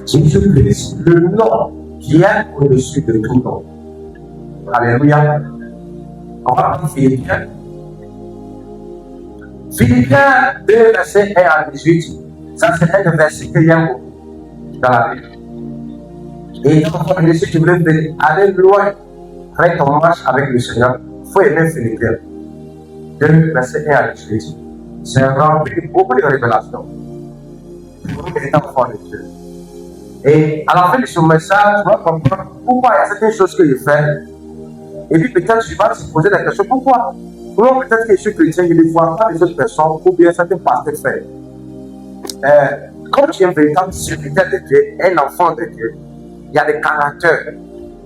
Jésus-Christ, le nom qui est au-dessus de tout nom. Alléluia. On va prendre Philippiens. Philippiens 2, verset 1 à 18. Ça, c'est un verset que j'aime dans la Bible. Et encore une fois, tu veux aller loin avec ton marche avec le Seigneur. Il faut aimer Philippiens 2, verset 1 à 18. C'est rempli beaucoup de révélations. Pour nous, les enfants de Dieu. Et à la fin de ce message, tu vas comprendre pourquoi il y a certaines choses que je fais. Et puis peut-être tu vas te poser la question, pourquoi? Pourquoi peut-être que je suis chrétien, je ne vois pas les autres personnes ou bien certains pasteurs faire. Comme tu es un véritable serviteur de Dieu, un enfant de Dieu, il y a des caractères,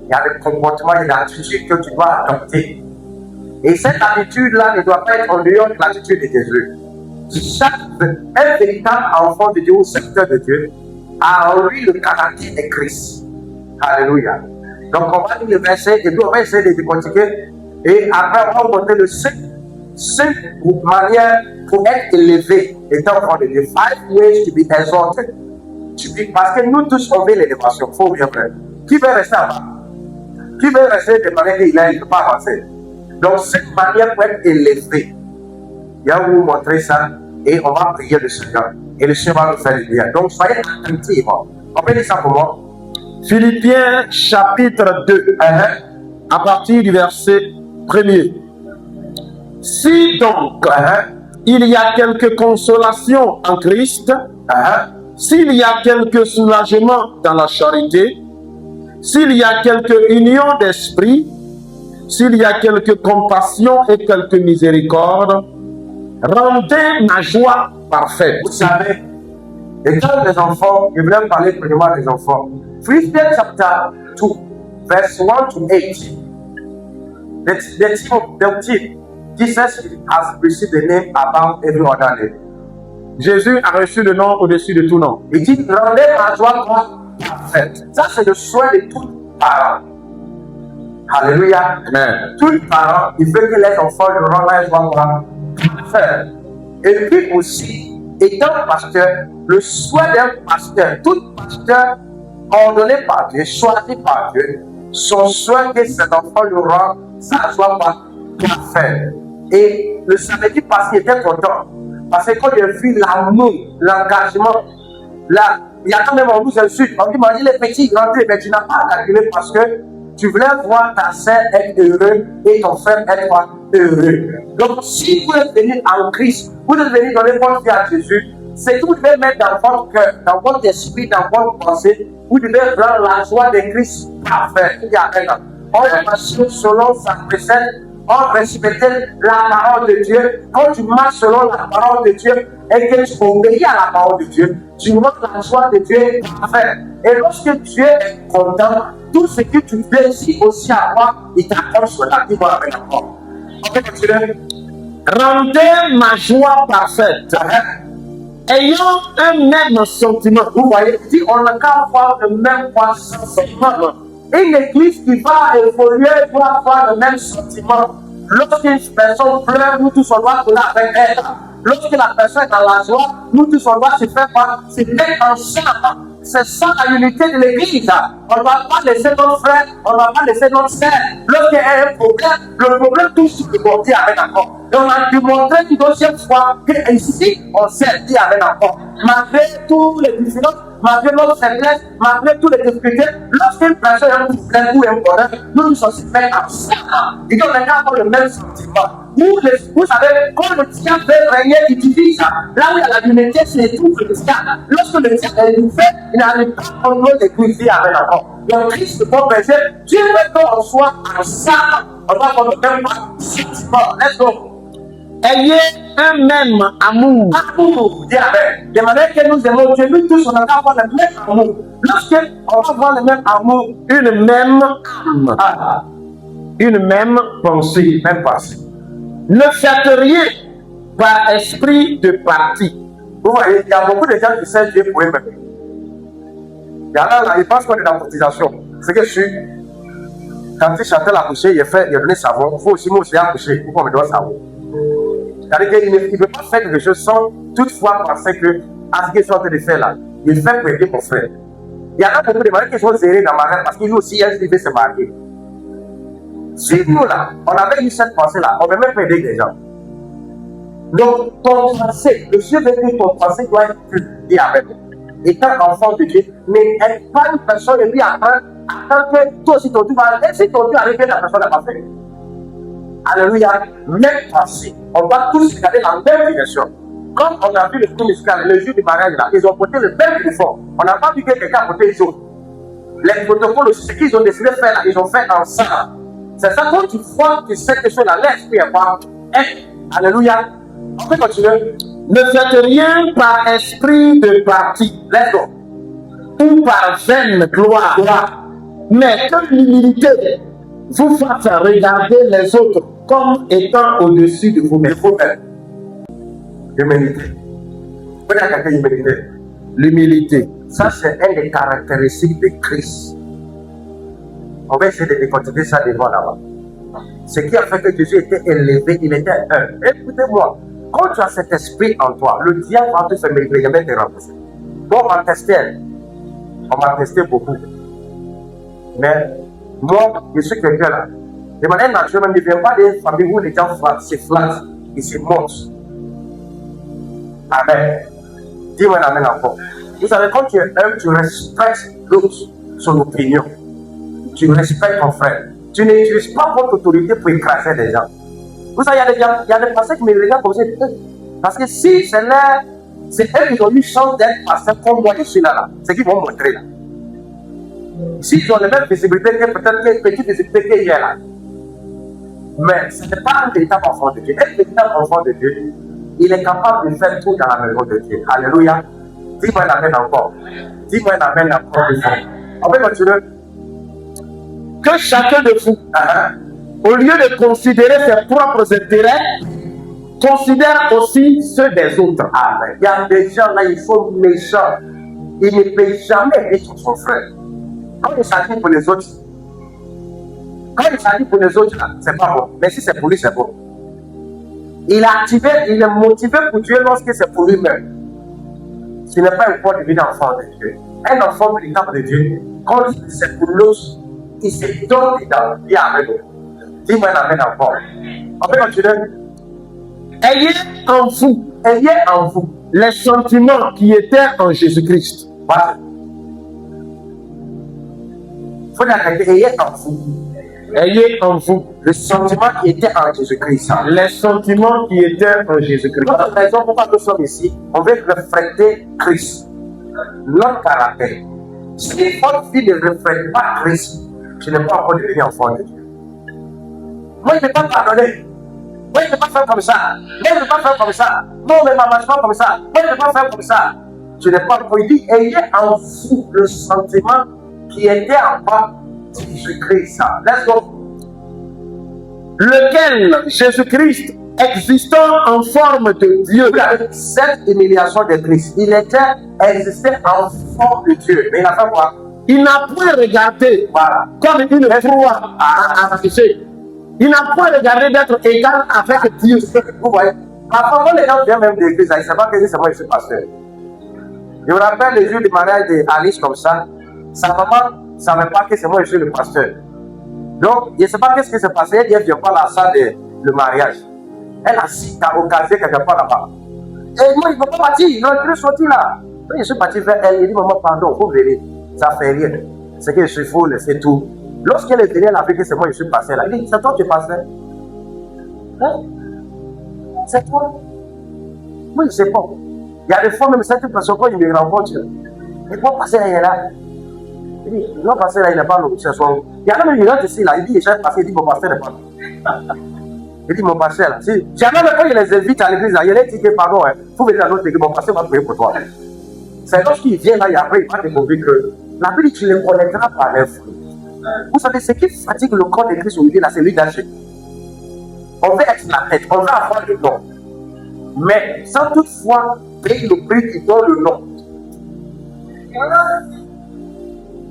il y a des comportements, il y a des attitudes que tu dois adopter. Et cette attitude-là ne doit pas être en dehors de l'attitude de Jésus. Un véritable enfant de Dieu ou serviteur de Dieu a en lui le caractère de Christ. Alléluia. Donc on va lire le verset et puis on va essayer de décortiquer. Et après on va montrer le 5 manières pour être élevé étant enfant de Dieu. 5 ways to be exalted. Parce que nous tous on veut l'élévation. Il faut bien faire. Qui veut rester là-bas? Qui veut rester de manière qu'il ne peut pas avancer? Donc 5 manières pour être élevé. Il va vous montrer ça et on va prier le Seigneur. Et le Seigneur va nous faire le bien. Donc soyez attentifs. On peut dire ça pour moi. Philippiens chapitre 2, à partir du verset 1er. Si donc il y a quelque consolation en Christ, s'il y a quelque soulagement dans la charité, s'il y a quelque union d'esprit, s'il y a quelque compassion et quelque miséricorde, rendez ma joie parfaite. Vous savez, étant des enfants, je voulais parler premièrement des enfants. Philippians chapter 2, verse 1 to 8. The team, Jesus has received the name above every other name. Jésus a reçu le nom au-dessus de tout nom. Il dit, rendez ma joie parfaite. Ça, c'est le souhait de tous les parents. Alléluia. Amen. Tous les parents, il veut que les enfants leur rendent la joie parfaite. Et puis aussi, étant pasteur, le souhait d'un pasteur, tout pasteur ordonné par Dieu, choisi par Dieu, son souhait que ses enfants lui rendent sa joie parfaite. Et le samedi passé, il était content. Parce que quand il a vu l'amour, l'engagement, là, il y a quand même un nous insulte. On dit, imagine les petits rentrés, mais tu n'as pas calculé parce que tu voulais voir ta sœur être heureux et ton frère être heureux. Donc, si vous êtes venu en Christ, vous êtes venu donner votre vie à Jésus, c'est que vous devez mettre dans votre cœur, dans votre esprit, dans votre pensée, vous devez rendre la joie de Christ parfaite. On marche selon sa précède, on respecte la parole de Dieu. Quand tu marches selon la parole de Dieu et que tu obéis à la parole de Dieu, tu montres la joie de Dieu parfaite. Et lorsque Dieu est content, tout ce que tu veux aussi avoir, il t'accorde sur la vie avec la parole. On peut continuer. Rendez ma joie parfaite. Ayant un même sentiment. Vous voyez, il dit on n'a qu'à avoir le même sentiment. Une église qui va évoluer doit avoir le même sentiment. Lorsqu'une personne pleure, nous tous on doit pleurer avec elle. Lorsque la personne est dans la joie, nous tous on doit se faire quoi? Se mettre ensemble. C'est ça la unité de l'église. On ne va pas laisser notre frère, on ne va pas laisser notre sœur. Lorsqu'il y a un problème, le problème touche le bordel avec l'accord. Et on a démontré une deuxième fois que ici, on s'est dit avec l'accord. Malgré tous les différences, malgré notre faiblesse, malgré tous les difficultés, lorsqu'une personne a un problème ou un problème, nous nous sommes faits ensemble. Et donc, on a encore le même sentiment. Vous savez, quand le diable veut régner, il divise. Là où il y a la unité, c'est tout le diable. Lorsque le diable est unifié, il n'arrive pas à prendre les diviser avec l'accord. Donc, Christ, pour pécher, Dieu veut qu'on soit ensemble. On va avoir le même sentiment. Let's go. Ayez un même amour. Amour, dis avec. De manière que nous aimons Dieu, nous tous, on va avoir le même amour. Lorsqu'on va avoir le même amour, Une même âme. Une même pensée. même passé. Ne faites rien par esprit de parti. Vous voyez, il y a beaucoup de gens qui savent Dieu pour eux-mêmes. Il y en a là, ils pensent qu'on est dans la cotisation. C'est que je suis. Quand il chantait la coucher, il a donné savon. Il faut aussi, moi aussi, accoucher. Pourquoi on me doit savon? C'est-à-dire qu'il ne peut pas faire quelque chose sans toutefois penser que, à ce qu'il est en train de faire là, il fait pour aider mon frère. Il y en a beaucoup de mariés qui sont zérés dans le mariage parce qu'ils aussi, ils veulent se marier. Si nous, là, on avait eu cette pensée-là, on ne peut même pas aider les gens. Donc, ton tracé, le Dieu veut que ton tracé doit être publié avec toi. Étant enfant de Dieu, mais elle pas une personne et puis attends que toi aussi ton Dieu va arriver. Si ton Dieu arrive, la personne n'a pas fait. Alléluia, même tracé. On va tous regarder la même direction. Comme on a vu le film musical, le jour du mariage là, ils ont porté le même uniforme. On n'a pas vu que quelqu'un a porté les autres. Les protocoles aussi, ce qu'ils ont décidé de faire là, ils ont fait ensemble. C'est ça, quand tu vois que cette chose-là, l'esprit est pas. Alléluia. On peut continuer. Ne faites rien par esprit de parti. Let's go. Ou par vaine gloire. Mais que l'humilité vous fasse regarder les autres comme étant au-dessus de vous-même. Humilité. Vous avez quelqu'un humilité. L'humilité. Ça, c'est une des caractéristiques de Christ. On va essayer de décortiquer ça devant là-bas. Ce qui a fait que Jésus était élevé, il était humble. Écoutez-moi, quand tu as cet esprit en toi, le diable va te faire maigrir, il va te remplacer. Bon, on va tester. On va tester beaucoup. Mais moi, je suis quelqu'un là. De manière naturelle, je ne viens pas des familles où les gens se flattent, ils se montent. Amen. Dis-moi amen encore. Vous savez, quand tu es humble, tu respectes l'autre, son opinion. Tu respectes ton frère. Tu n'utilises pas votre autorité pour écraser les gens. Vous savez, il y a des pasteurs qui me regardent comme ça. Parce que si c'est là, c'est eux qui ont eu chance d'être pasteurs comme moi, je suis là. C'est qu'ils vont montrer là. S'ils ont la même visibilité que peut-être qu'il y a une petite visibilité qu'il y a là. Mais ce n'est pas un véritable enfant de Dieu. Un véritable enfant de Dieu, il est capable de faire tout dans la maison de Dieu. Alléluia. Dis-moi un amen encore. Dis-moi un amen encore. On va continuer. Que chacun de vous, au lieu de considérer ses propres intérêts, considère aussi ceux des autres. Amen. Il y a des gens là, ils sont méchants. Ils ne peuvent jamais être son frère. Quand il s'agit pour les autres, c'est pas bon. Mais si c'est pour lui, c'est bon. Il est activé, il est motivé pour Dieu lorsque c'est pour lui-même. Ce n'est pas un point de vue d'enfant de Dieu. Un enfant véritable de Dieu, quand c'est pour l'autre, il se donne dans le bien avec nous. Dis-moi un amen encore. On peut continuer. Ayez en vous les sentiments qui étaient en Jésus-Christ. Voilà. Il faut dire ayez en vous. Ayez en vous le sentiment qui était en Jésus-Christ. Les sentiments qui étaient en Jésus-Christ. Notre raison pourquoi nous sommes ici, on veut refléter Christ. Notre caractère. Si votre vie ne reflète pas Christ, je n'ai pas encore devenu enfant de Dieu. Moi, je ne peux pas pardonner. Moi, je ne peux pas faire comme ça. Moi, je ne peux pas faire comme ça. Non, mais ma marche pas comme ça. Moi, je ne peux pas faire comme ça. Je n'ai pas encore dit, ayez en vous le sentiment qui était en moi, Jésus-Christ. Let's go. Lequel, Jésus-Christ, existant en forme de Dieu. Cette humiliation de Christ, il était existé en forme de Dieu. Mais il a fait quoi? Il n'a point regardé comme une proie à afficher. Il n'a point regardé d'être égal avec Dieu. Vous voyez, parfois les gens viennent même de l'église, ils ne savent pas que c'est moi, je suis pasteur. Je me rappelle le jour du mariage d'Alice comme ça. Sa maman ne savait pas que c'est moi, je suis le pasteur. Donc, je ne sais pas qu'est-ce qui s'est passé. Elle ne vient pas à la salle de mariage. Elle a assis à occasion quelque part là-bas. Et moi, il ne peut pas partir. Il est plus sorti là. Donc, je suis parti vers elle. Il dit, maman, pardon, il faut venir. Ça ne fait rien. C'est que je suis fou, c'est tout. Lorsqu'elle est venue, elle a vu que c'est moi, je suis passé là. Il dit, c'est toi qui es passé. Hein? C'est toi. Oui, c'est bon. Il y a des fois, même certaines personnes, quand ils me rencontrent, ils vont passer là. Il dit, non, passer là, il n'est pas là. Il y a même une autre ici là. Il dit, j'ai passé, il dit, mon pasteur n'est pas là. Il dit, mon pasteur là. Si jamais quand il les invite à l'église, il leur dit que pardon, il faut venir à notre église, mon pasteur va prier pour toi. C'est lorsqu'il vient là et après il va te découvrir que la Bible dit, tu les connaîtras par les fruits. Vous savez, ce qui fatigue le corps de Christ aujourd'hui là, c'est l'usage. On veut être la tête, on veut avoir le nom. Mais sans toutefois payer le prix qui donne le nom.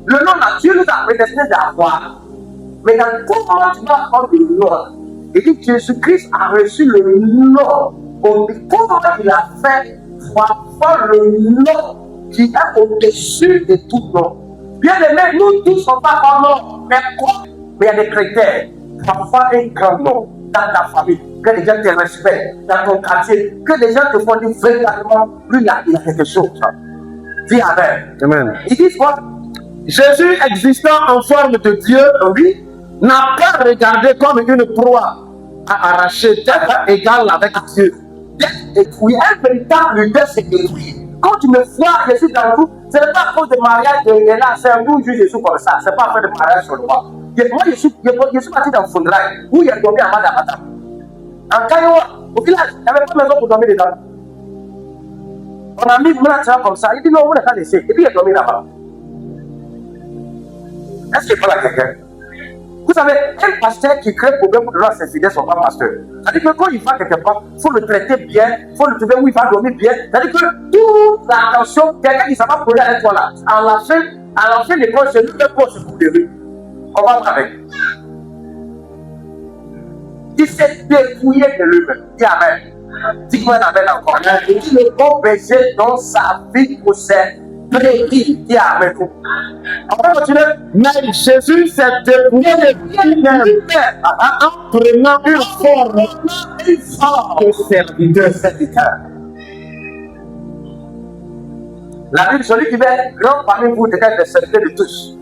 Le nom là, Dieu nous a prédestiné d'avoir. Mais dans comment tu vas avoir le nom? Il dit que Jésus-Christ a reçu le nom. Comment il a fait pour avoir le nom qui est au-dessus de tout nom? Bien aimé, nous tous sommes pas comme non. Mais il y a des critères. Parfois, un grand nom dans ta famille, que les gens te respectent, dans ton quartier, que les gens te font dire véritablement, lui, là, il y a quelque chose. Dis Amen. Amen. Ils disent quoi? Jésus existant en forme de Dieu, oui, n'a pas regardé comme une proie à arracher d'être égal avec Dieu. D'être détruit. Un véritable leader, c'est détruit. Quand tu me vois, je suis dans vous, ce n'est pas à cause de mariage de là, c'est un jour Jésus comme ça. Ce n'est pas à cause de mariage sur le roi. Moi, je suis parti dans Fondrail, où il y a dormi à Madabata. En Kayoa, au village, il n'y avait pas de maison pour dormir dedans. On a mis Moulatza comme ça. Il dit non, on l'a pas laissé. Et puis il a dormi là-bas. Est-ce qu'il parle à quelqu'un? Vous savez, un pasteur qui crée problème pour ses fidèles ne sont pas pasteurs. C'est-à-dire que quand il va quelque part, il faut le traiter bien, il faut le trouver où il va dormir bien. C'est-à-dire que toute l'attention, quelqu'un qui ne va pas poser avec toi là, à la fin de l'école, c'est lui qui pose pour de rue. On va voir avec. Il s'est dépouillé de lui-même. Dis Amen. Dis-moi Amen encore. Il dit le bon berger dans sa vie pour ses brebis. Dis Amen. On va continuer. Mais Jésus s'est dépouillé de lui-même en prenant une forme de serviteur. La Bible, celui qui veut être grand parmi vous, devrait être serviteur de tous.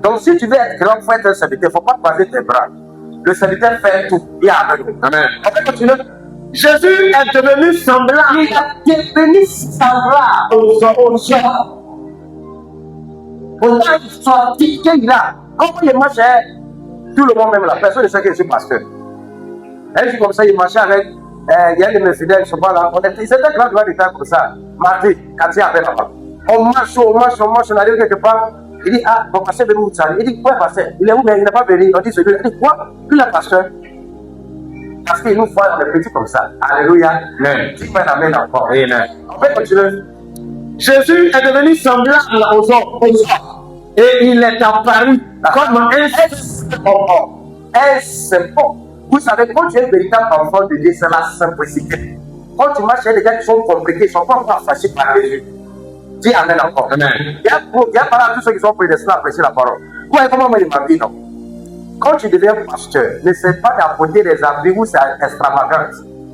Donc, si tu veux être grand, il faut être un serviteur. Il ne faut pas croiser tes bras. Le serviteur fait tout. Dis Amen. Amen. On va continuer. Jésus est devenu semblable. Il est devenu semblable aux gens. Au temps, ils sont piqués là. Comment il marchait? Tout le monde, même la personne ne sait que je suis pasteur. Un jour comme ça, il marchait avec. Il y a des mes fidèles, je ne sais pas là. C'était grand droit de faire comme ça. Mardi, quand il y avait là-bas. On marche, on arrive quelque part. Il dit, ah, mon pasteur est venu où ça? Il dit, quoi, pasteur? Il est où, mais il n'est pas venu. On dit, c'est lui. Il dit, quoi? Lui, le pasteur. Parce qu'il nous voit, on est petit comme ça. Alléluia. Dis-moi Amen encore. Amen. On peut continuer. Jésus est devenu semblable aux hommes. Et il est apparu comme un symbole. Vous savez, quand tu es un véritable enfant de Dieu, c'est la simplicité. Quand tu marches avec des gens qui sont compliqués, ils ne sont pas encore fâchés par Jésus. Dis Amen encore. Amen. Il y a par tous ceux qui sont prédestinés à apprécier la parole. Vous voyez comment il m'a dit, non? Quand tu deviens pasteur, n'essaie pas d'apporter des habits où c'est extravagant.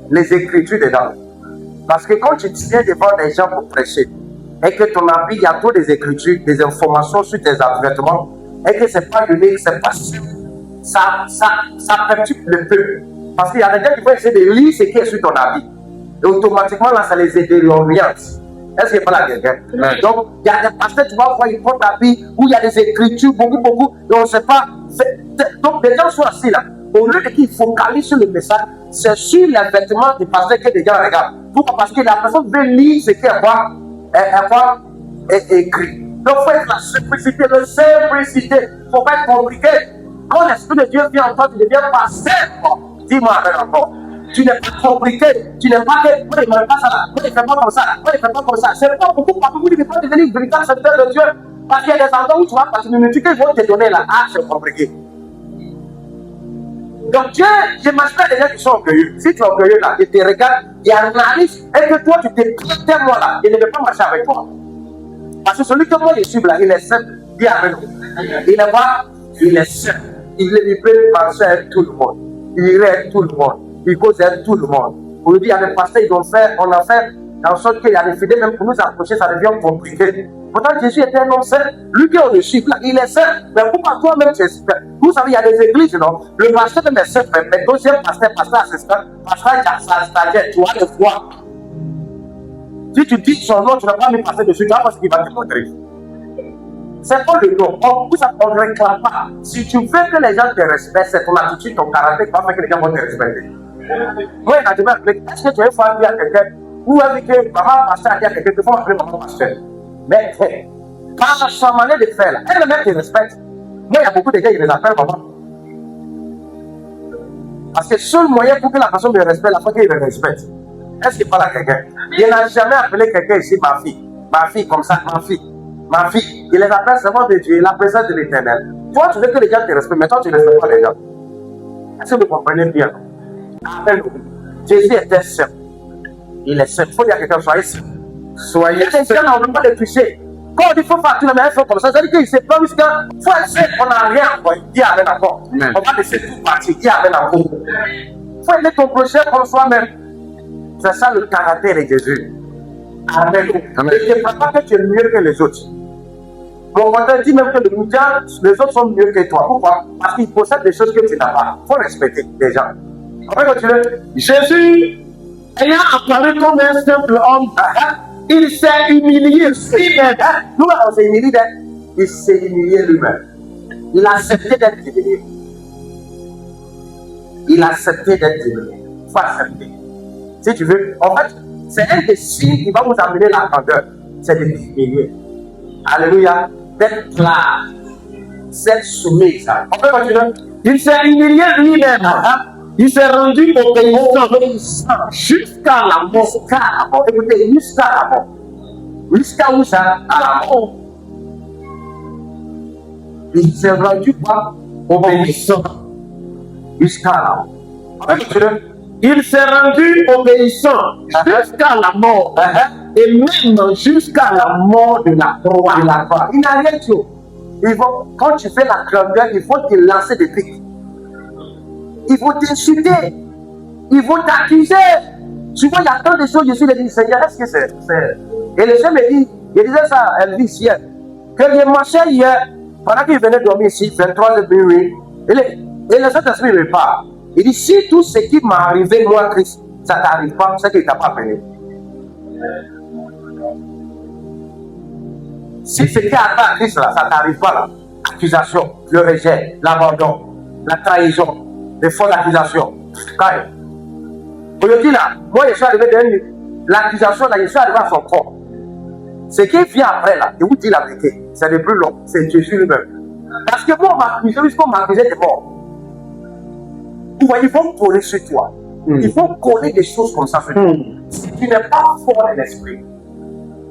Les écritures dedans. Parce que quand tu tiens devant des gens pour prêcher, et que ton habit, il y a trop des écritures, des informations sur tes vêtements, et que c'est pas unique, c'est pas sûr, ça perturbe le peuple. Parce qu'il y a des gens qui vont essayer de lire ce qui est sur ton habit. Et automatiquement, là, ça les désoriente. Est-ce qu'il n'y a pas la quelqu'un? Donc, il y a des pasteurs, tu vas voir, ils portent habit où il y a des écritures, beaucoup, et on ne sait pas. Donc, les gens sont assis là. Au lieu de qu'ils focalisent sur le message, c'est sur les vêtements du pasteur que les gens regardent. Pourquoi? Parce que la personne veut lire ce qui est écrit. Donc, il faut être la simplicité, la simplicité. Il ne faut pas être compliqué. Quand l'Esprit de Dieu vient en toi, tu deviens pasteur. Dis-moi encore. Tu n'es pas compliqué. Tu n'es pas que. Moi, il ne fait pas ça là. Moi, il ne fait pas comme ça là. Moi, il ne fait pas comme ça. C'est pas beaucoup. Beaucoup ne pas devenir une véritable serviteur de Dieu. Parce qu'il y a des endroits où tu vas passer une minute qu'ils vont te donner là. Ah, c'est compliqué. Donc Dieu, je m'aspecte des gens qui sont orgueilleux. Si tu es orgueilleux là, il te regarde, il analyse, et que toi tu te prêtes moi là, il ne veut pas marcher avec toi. Parce que celui que moi je suis là, il est simple, bien avec nous. Il est quoi? Il est simple. Il peut marcher avec tout le monde. Il irait avec tout le monde. Il cause avec tout le monde. Aujourd'hui, il y a des pasteurs, on a fait en sorte qu'il y a des fidèles, même pour nous approcher, ça devient compliqué. Pourtant, Jésus était un homme saint. Lui qui est le suivre, là, il est saint. Mais pourquoi toi-même tu es saint? Vous savez, il y a des églises, non? Le pasteur même est saint, mais deuxième pasteur assistant, pasteur stagiaire, tu as le foi. Si tu dis son nom, tu n'as pas mis pasteur dessus, tu vas voir ce qu'il va te montrer. C'est pas le nom. On ne réclame pas. Si tu veux que les gens te respectent, c'est ton attitude, ton caractère qui va faire que les gens vont te respecter. Moi, quand tu m'appelles, est-ce que tu as une fois dit à quelqu'un, ou avec maman pasteur a dit à quelqu'un, il faut m'appeler maman pasteur. Mais par sa manière de faire, là, elle-même te respecte. Moi, il y a beaucoup de gens qui les appellent maman. Parce que le seul moyen pour que la personne me respecte, la fois qu'il me respecte. Est-ce qu'il parle à quelqu'un? Il n'a jamais appelé quelqu'un ici ma fille, comme ça, ma fille. Il les appelle seulement de Dieu, la présence de l'Éternel. Toi, tu veux que les gens te respectent, mais toi, tu ne respectes pas les gens. Est-ce que vous comprenez bien? Amen. Jésus était simple. Il est simple. Il faut dire à quelqu'un, soyez simple. Soyez simple. Les gens n'ont pas de toucher. Quand on dit faut faire tout le même fait comme ça veut dire qu'il ne sait pas jusqu'à faut essayer, on n'a rien encore. Il dit amen encore. On va laisser tout partir. Il dit amen encore. Il faut aimer ton prochain comme soi-même. C'est ça le caractère de Jésus. Amen. Amen. Et ne crois pas que tu es mieux que les autres. Mon mentor dit même que les autres sont mieux que toi. Pourquoi? Parce qu'ils possèdent des choses que tu n'as pas. Il faut respecter les gens. On va continuer. Jésus, ayant apparu comme un simple homme, il s'est humilié lui-même. Nous, on s'est humilié. Il s'est humilié lui-même. Il a accepté d'être humilié. Il a accepté d'être humilié. Il faut accepter. Si tu veux, en fait, c'est un des signes qui va vous amener la grandeur. C'est de humilier. Alléluia. D'être là. C'est soumis. On peut continuer. Il s'est humilié lui-même. Il s'est rendu obéissant jusqu'à la mort. Jusqu'à la mort. Écoutez, jusqu'à la mort. Jusqu'à où ça? À la mort. Il s'est rendu quoi? Obéissant. Jusqu'à la mort. On peut continuer. Il s'est rendu obéissant jusqu'à la mort. Et même jusqu'à la mort de la croix. Il n'a rien dit. Quand tu fais la grandeur, il faut te lancer des pics. Il faut t'insulter. Il faut t'accuser. Tu vois, il y a tant de choses. Je suis le Seigneur, est-ce que c'est. Et le Seigneur me dit, il disait ça à Elvis hier, que il marchait hier, pendant qu'il venait dormir ici, 23 minuit, et le Saint-Esprit me parle. Il dit, si tout ce qui m'est arrivé, moi, Christ, ça ne t'arrive pas, c'est qu'il ne t'a pas appelé. Si ce qui arrive à Christ, là, ça ne t'arrive pas, là, accusation, le rejet, l'abandon, la trahison, les fausses accusations. Aujourd'hui, là, moi, je suis arrivé derrière l'accusation, là, je suis arrivé à son corps. Ce qui vient après, là, je vous dis la vérité, c'est le plus long, c'est Jésus lui-même. Parce que moi, on m'a accusé jusqu'on m'a accusé de mort. Vous voyez, il faut coller sur toi. Il faut coller des choses comme ça sur toi. Si tu n'es pas fort de l'esprit.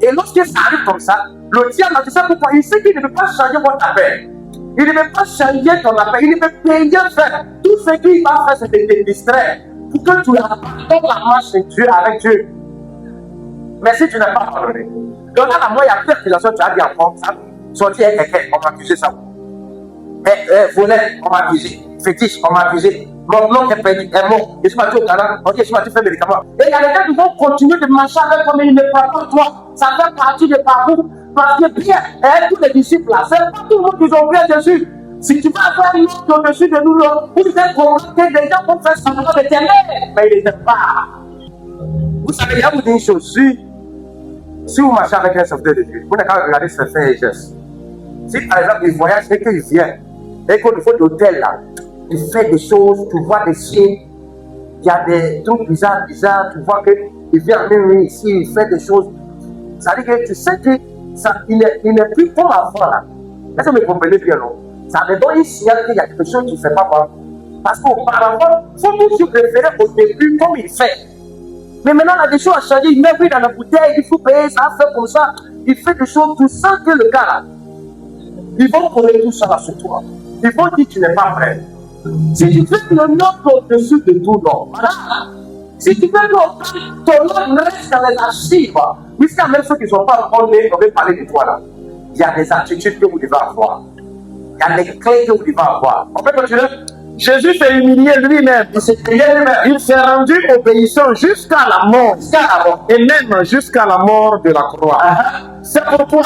Et lorsque ça arrive comme ça, le diable, tu sais pourquoi? Il sait qu'il ne peut pas changer votre appel. Il ne peut pas changer ton appel. Il ne peut rien faire. Tout ce qu'il va faire, c'est de te distraire. Pour que tu abandonnes la marche de Dieu avec Dieu. Mais si tu n'as pas pardonné, donc là, moi, il y a plein d'accusations, tu as dit encore ça. Sorti avec quelqu'un, on m'a accusé ça. Volet, on m'a accusé. Fétiche, on m'a accusé. Mon nom est perdu, est mort. Je suis parti au Canada. Ok, je suis parti faire médicaments. Et il y a des gens qui vont continuer de marcher avec toi, mais ils ne croient pas toi. Ça fait partie du parcours. Parce que bien, tous les disciples là, c'est pas tout le monde qui ont pris Jésus. Si tu vas avoir une autre au-dessus de nous, vous êtes convaincus que les gens vont faire semblant de t'aimer, mais ils ne t'aiment pas. Vous savez, il y a une chose. Si vous marchez avec un serviteur de Dieu, vous n'avez qu'à regarder ses faits et gestes. Si par exemple, il voyage et qu'il vient, et qu'au niveau de l'hôtel là, il fait des choses, tu vois des signes, il y a des trucs bizarres, tu vois qu'il vient en nuit ici, il fait des choses. Ça veut dire que tu sais qu'il n'est plus comme avant là. Est-ce que vous me comprenez bien, non? Ça me donne un signal qu'il y a quelque chose qui ne fait pas quoi. Parce qu'auparavant, il faut toujours préférer au début comme il fait. Mais maintenant, il y a des choses à changer. Il met oui dans la bouteille, il faut payer, ça fait comme ça. Il fait des choses, tu sens que le gars là, ils vont coller tout ça là sur toi. Ils vont dire que tu n'es pas prêt. Si tu fais le nom au-dessus de tout nom, voilà. Si tu fais ton nom reste dans les archives, jusqu'à même ceux qui ne sont pas encore nés, on va parler de toi là. Il y a des attitudes que vous devez avoir. Il y a des clés que vous devez avoir. On peut continuer. Jésus s'est humilié lui-même. Il s'est rendu obéissant jusqu'à la mort. Et même jusqu'à la mort de la croix. C'est pourquoi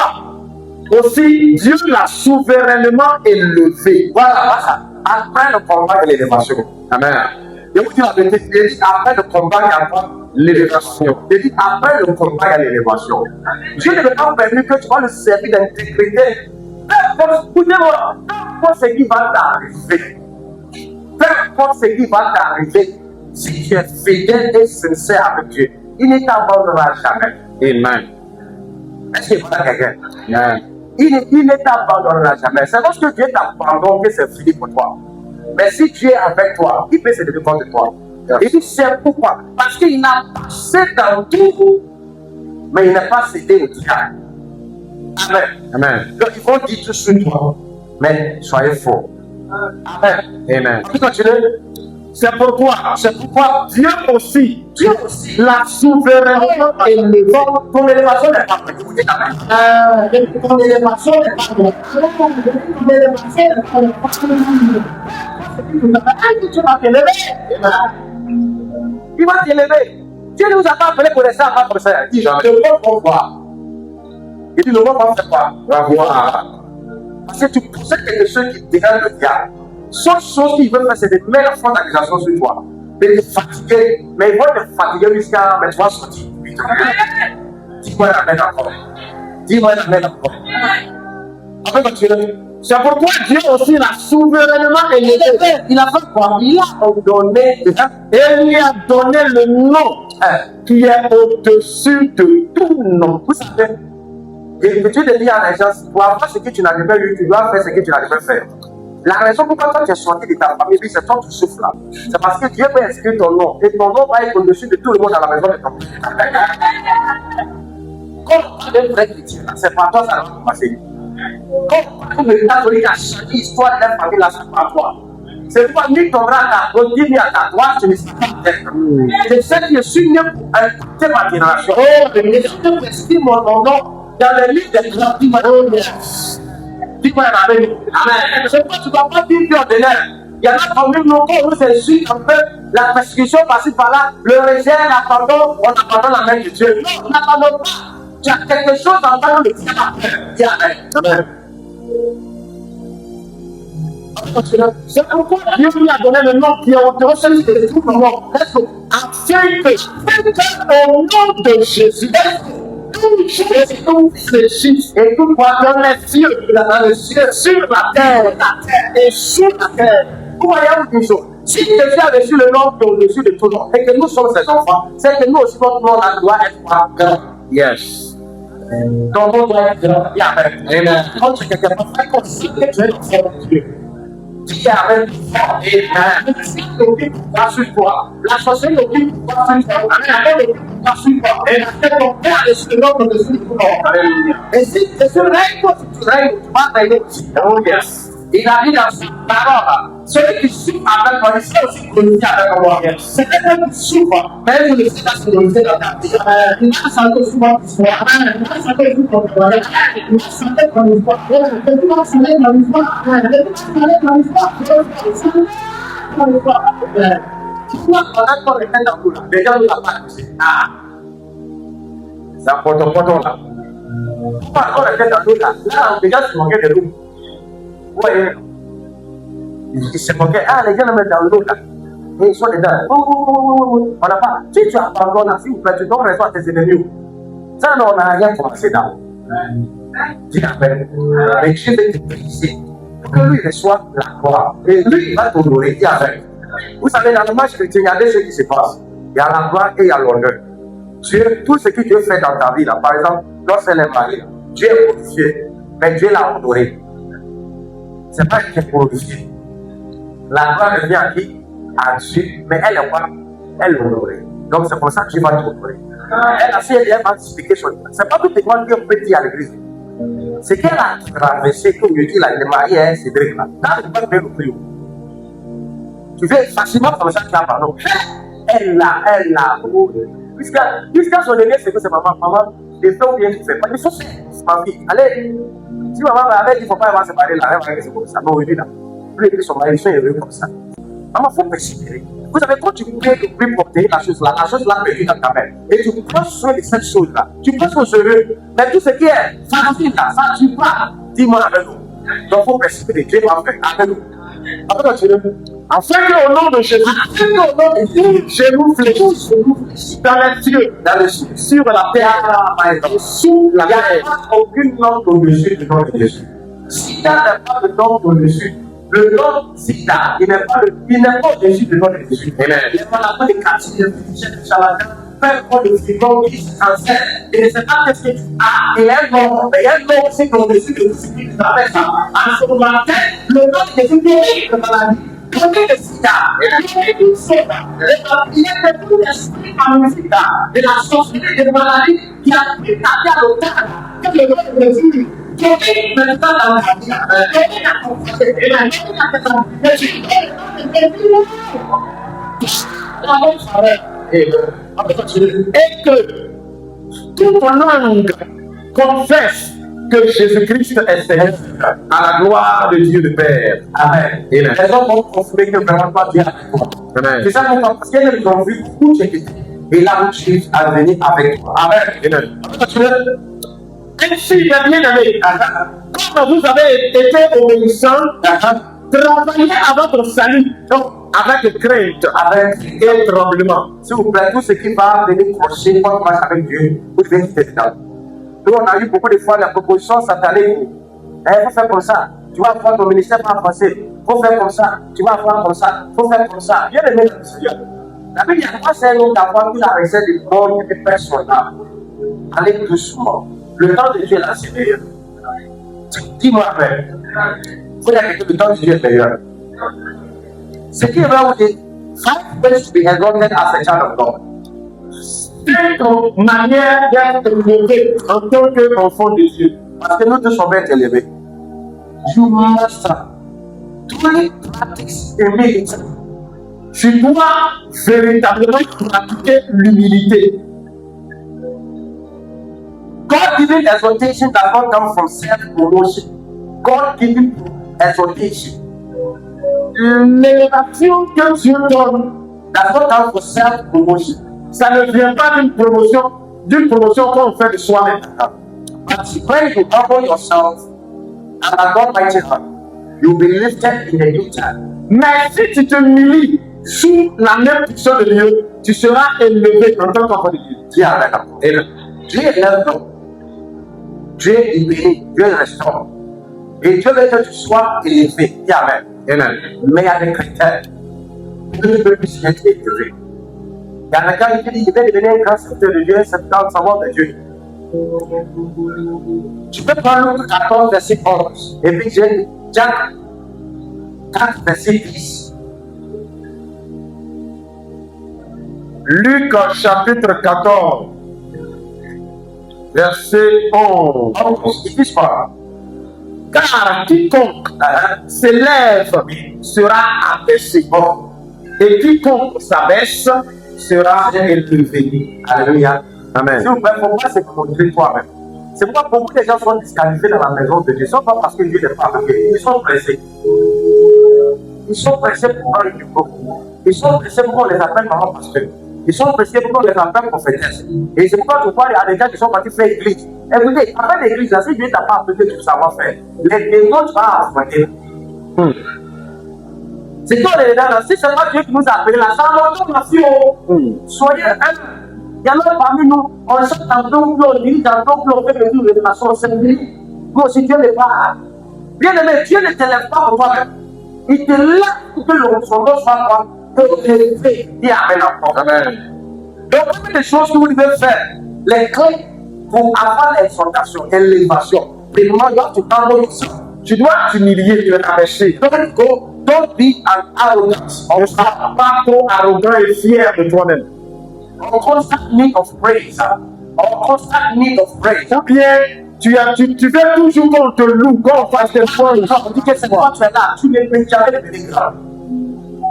aussi Dieu l'a souverainement élevé. Voilà. Après le combat et l'élévation. Amen. Et vous dites la vérité, il dit après le combat, il y a quoi? L'élévation. Il dit après le combat, il y a l'élévation. Dieu ne veut pas permettre que tu vas le servir d'intégrité. Peu importe ce qui va t'arriver. Peu importe ce qui va t'arriver. Si tu es fidèle et sincère avec Dieu, il ne t'abandonnera jamais. Amen. Est-ce qu'il y a quelqu'un? Amen. Il ne t'abandonnera jamais. C'est lorsque Dieu t'abandonne que c'est fini pour toi. Mais si Dieu est avec toi, il peut se lever contre toi. Il dit c'est pourquoi? Parce qu'il n'a passé dans tout, mais il n'a pas cédé au diable. Amen. Amen. Donc ils vont dire tout sur toi, mais soyez fort. Amen. Amen. On peut continuer. C'est pourquoi Dieu aussi Dieu aussi. la souveraineté élevée. Ton élévation n'est pas petite. Écoutez ta main. Ton élévation n'est pas bonne. Ton élévation n'est pas bonne. Tu vas t'élever. Il va t'élever. Dieu ne nous a pas appelé pour rester à pas comme ça. Il dit, le monde va voir. Il dit, le monde va faire quoi? Va voir. Parce que tu possèdes quelque chose qui dégage le diable. Seule chose qu'il veut faire, c'est de mettre la forte accusation sur toi. De te fatiguer. Mais il va te fatiguer jusqu'à. Mais tu vas sortir. Dis-moi la main encore. Dis-moi la main encore. Après, continuez. C'est pourquoi Dieu aussi l'a souverainement élevé. Il a fait quoi? Il a donné. Et il lui a donné le nom qui est au-dessus de tout nom. Vous savez, Dieu te dit à les gens, pour avoir ce que tu n'as jamais eu, tu dois faire ce que tu n'as jamais fait. La raison pourquoi toi tu es sorti de ta famille, c'est toi tu souffres là. C'est parce que Dieu peut inscrire ton nom. Et ton nom va être au-dessus de tout le monde dans la maison de ton père. Comme un vrai chrétien, c'est pas toi ça va commencer. Comme le temps qui a changé l'histoire de la famille là, c'est pas toi. C'est pas ni ton rang à ta ni à ta droite, tu ne sais pas peut-être. Je sais que je suis né pour écouter ma génération. Oh, mais je peux inscrire mon nom dans le livre des grands. Dis-moi avec nous. Amen. C'est pourquoi tu ne dois pas vivre ordinaire. Il y en a quand même longtemps où c'est juste un peu la persécution par-ci par-là, le rejet, l'abandon, on abandonne la main de Dieu. Non, on n'abandonne pas. Tu as quelque chose dans ta vie. Dis Amen. Amen. C'est pourquoi Dieu lui a donné le nom qui est au-dessus de tout nom. Afin que, au nom de Jésus, tout fléchisse et tout poids dans les cieux, sur la terre et sous la terre. Vous voyez une chose. Si Jésus a reçu le nom qui est au-dessus de tout nom et que nous sommes ses enfants, c'est que nous aussi notre nom doit être grand. Yes. Ton nom doit être grand. Amen. Quand tu es quelqu'un, fais comme si tu es l'enfant de Dieu. Dis Amen. Amen. La sur toi. La sorcellerie au-dessus de toi. Amen. La sur toi. Et la tête ton père est le nom au-dessus de tout nom. Et si tu règnes, toi, tu règnes, tu vas régner aussi. Oh yes. Il a dit dans sa parole, celui qui souffre avec moi, il sait aussi glorifier avec moi. C'est quelqu'un qui souffre, mais il sait la glorifier dans ta vie. Il va sentir souvent qu'il soit. Il va sentir souvent qu'il soit. Il va sentir comme une fois. Il va sentir comme une fois. Il va sentir comme une fois. Il va sentir comme une fois. Tu vois, on a encore les têtes dans tout là. Les gens ne l'ont pas accusé. Ah! C'est un poton là. On a encore les têtes dans tout là. Là, les gens se moquaient de nous. Vous voyez, ils se moquaient. Ah, les gens le mettent dans l'eau là. Et ils sont dedans. On n'a pas. Si tu abandonnes, s'il vous plaît, tu donnes raison à tes ennemis. Ça, non, on n'a rien commencé là. Dis Amen. Mais Dieu veut te briser pour que lui reçoive la gloire. Et lui, il va t'honorer. Dis Amen. Vous savez, dans le match chrétien, il y a deux choses qui se passent. Il y a la gloire et il y a l'honneur. Dieu, tout ce que Dieu fait dans ta vie là, par exemple, lorsqu'elle est mariée, Dieu est glorifié, mais Dieu l'a honoré. C'est pas qu'il est glorifié. La gloire revient à qui? À Dieu, mais elle est quoi? Elle est honorée. Donc c'est pour ça que Dieu va t'honorer. Elle a fait, elle va expliquer son. C'est pas tout le monde qui peut dire à l'église. C'est qu'elle a traversé, comme je dis là, il est marié à Cédric là. Là, tu peux faire le prix. Tu fais facilement comme ça, tu as pardon. Elle l'a. Jusqu'à son dernier, c'est que c'est maman. Maman, les fais ou bien tu fais pas. Il faut faire. C'est ma fille. Allez. Si maman m'avait dit qu'il ne faut pas avoir séparé la rêve avec comme ça, non, oui, là. Plus que son mari, ils sont élevés comme ça. Maman, il faut persévérer. Vous savez, quand tu peux porter la chose là perdu dans ta main. Et tu prends soin de cette chose là. Tu prends soin de eux. Mais tout ce qui est facile là, ça ne tue pas. Dis-moi avec nous. Donc, il faut persévérer. Dieu va faire avec nous. Après, tu veux. Afin qu'au nom de Jésus, genoux fléchissent dans les cieux, sur la terre et sous la terre. Il n'y a pas aucune langue au-dessus du nom de Jésus. Sida n'a pas de nom au-dessus. Le nom Sida, il n'est pas au-dessus du nom de Jésus. Il n'est pas la peau de quartier, de charlatan, faire quoi de frigant qui s'enseigne. Il ne sait pas qu'est-ce que tu as. Il y a un nom aussi au-dessus de ce qui t'appelle ça. En ce moment, le nom de Jésus guérit de maladie. Le sida, il y a beaucoup d'esprits dans le sida, de la sorcellerie de maladie qui a pris ta vie à l'hôpital, que le nom de Jésus, qui est maintenant dans la vie, qui est à confronter, et la vie à Jésus, la même frère, Et que toute langue confesse que Jésus-Christ est Seigneur, à la gloire de Dieu le Père. Amen. Amen. Les hommes vont confirmer que vraiment toi, Dieu est avec toi. Amen. C'est ça pourquoi, parce qu'ils ont vu où tu étais. Et là où tu es à venir avec toi. Amen. Amen. Ainsi, mes bien-aimés, comme vous avez été obéissants, travaillez à votre salut, donc avec crainte, Avec, et tremblement. s'il vous plaît, tout ce qui va venir crocher quand tu marches avec Dieu, vous devez quitter dedans. Nous, on a eu beaucoup de fois la proposition satanique. Il faut faire comme ça. Tu vas avoir ton ministère par français. Il faut faire comme ça. Tu vas avoir comme ça. Il faut faire comme ça. Bien aimé le Seigneur. La Bible, il y a pas c'est un homme d'avoir qui la recette du bon et personne. Allez doucement. Le temps de Dieu là, c'est meilleur. Dis-moi, frère. Il faut dire que le temps de Dieu est meilleur. Ce qui est vrai, vous dites, 5 ways to be exalted as a child of God. C'est une manière d'être élevé en tant qu'enfant de Dieu. Parce que nous tous sommes bien élevés. You must truly practice humility. Tu dois véritablement pratiquer l'humilité. God-given exaltation does not come from self-promotion. God-given exaltation L'élévation que Dieu donne, does not come from self-promotion. ça ne vient pas d'une promotion qu'on fait de soi-même. But when you humble yourself and God mighty hand, you'll be lifted in a new time. Mais si tu te humilies sous la même puissance de Dieu, tu seras élevé en tant qu'enfant de Dieu. Dieu est avec nous. Amen. Dieu est là nous. Dieu est béni. Dieu restaure. Et Dieu veut que tu sois élevé. Dis Amen. Amen. Mais il y a des critères. Dieu veut que tu sois élevé. Il y a un gars qui dit, il veut devenir un grand serviteur de Dieu, c'est dans le savoir de Dieu. Tu peux prendre Luc 14, verset 11. Et puis Jacques 4, verset 10. Luc chapitre 14, verset 11. 11, il dit quoi? Car quiconque s'élève sera abaissé, et quiconque s'abaisse sera élevé. Alléluia. Amen. Si vous plaît, pour moi, c'est pour montrer toi-même. C'est pourquoi beaucoup de gens sont disqualifiés dans la maison de Dieu. Ce n'est pas parce que Dieu n'est pas avec eux. Ils sont pressés. Ils sont pressés pour prendre du coup. Ils sont pressés pour qu'on les appelle maman pasteur. Ils sont pressés pour qu'on les appelle prophétesse. Et c'est pourquoi tu vois, il y a des gens qui sont partis faire église. Écoutez, après l'église, là, si Dieu t'a pas appelé, tu savoir faire. Les autres, tu vas affronter. C'est qu'on est là, si c'est pas Dieu qui nous a appelés là, ça va nous nation. Soyez un. Il y en a parmi nous, on sort dans ton clos, on dit dans ton clos, on fait le tour de façon simple. Nous aussi, Dieu n'est pas. Bien aimé, Dieu ne t'élève pas pour toi-même. Il te lève pour que son nom soit quoi? Élevé. Dis Amen encore. Amen. Donc, une des choses que vous devez faire, les clés pour avoir l'exaltation, l'élévation. Premièrement, tu humble yourself. Tu dois t'humilier, tu vas t'abaisser. Don't be an arrogant. Ne sois pas trop arrogant et fier de toi-même. On constant need of praise. On constant need of praise. Ou bien, tu fais toujours qu'on te loue, qu'on fasse des choses. On dit que c'est toi, tu es là, tu ne peux jamais devenir grand.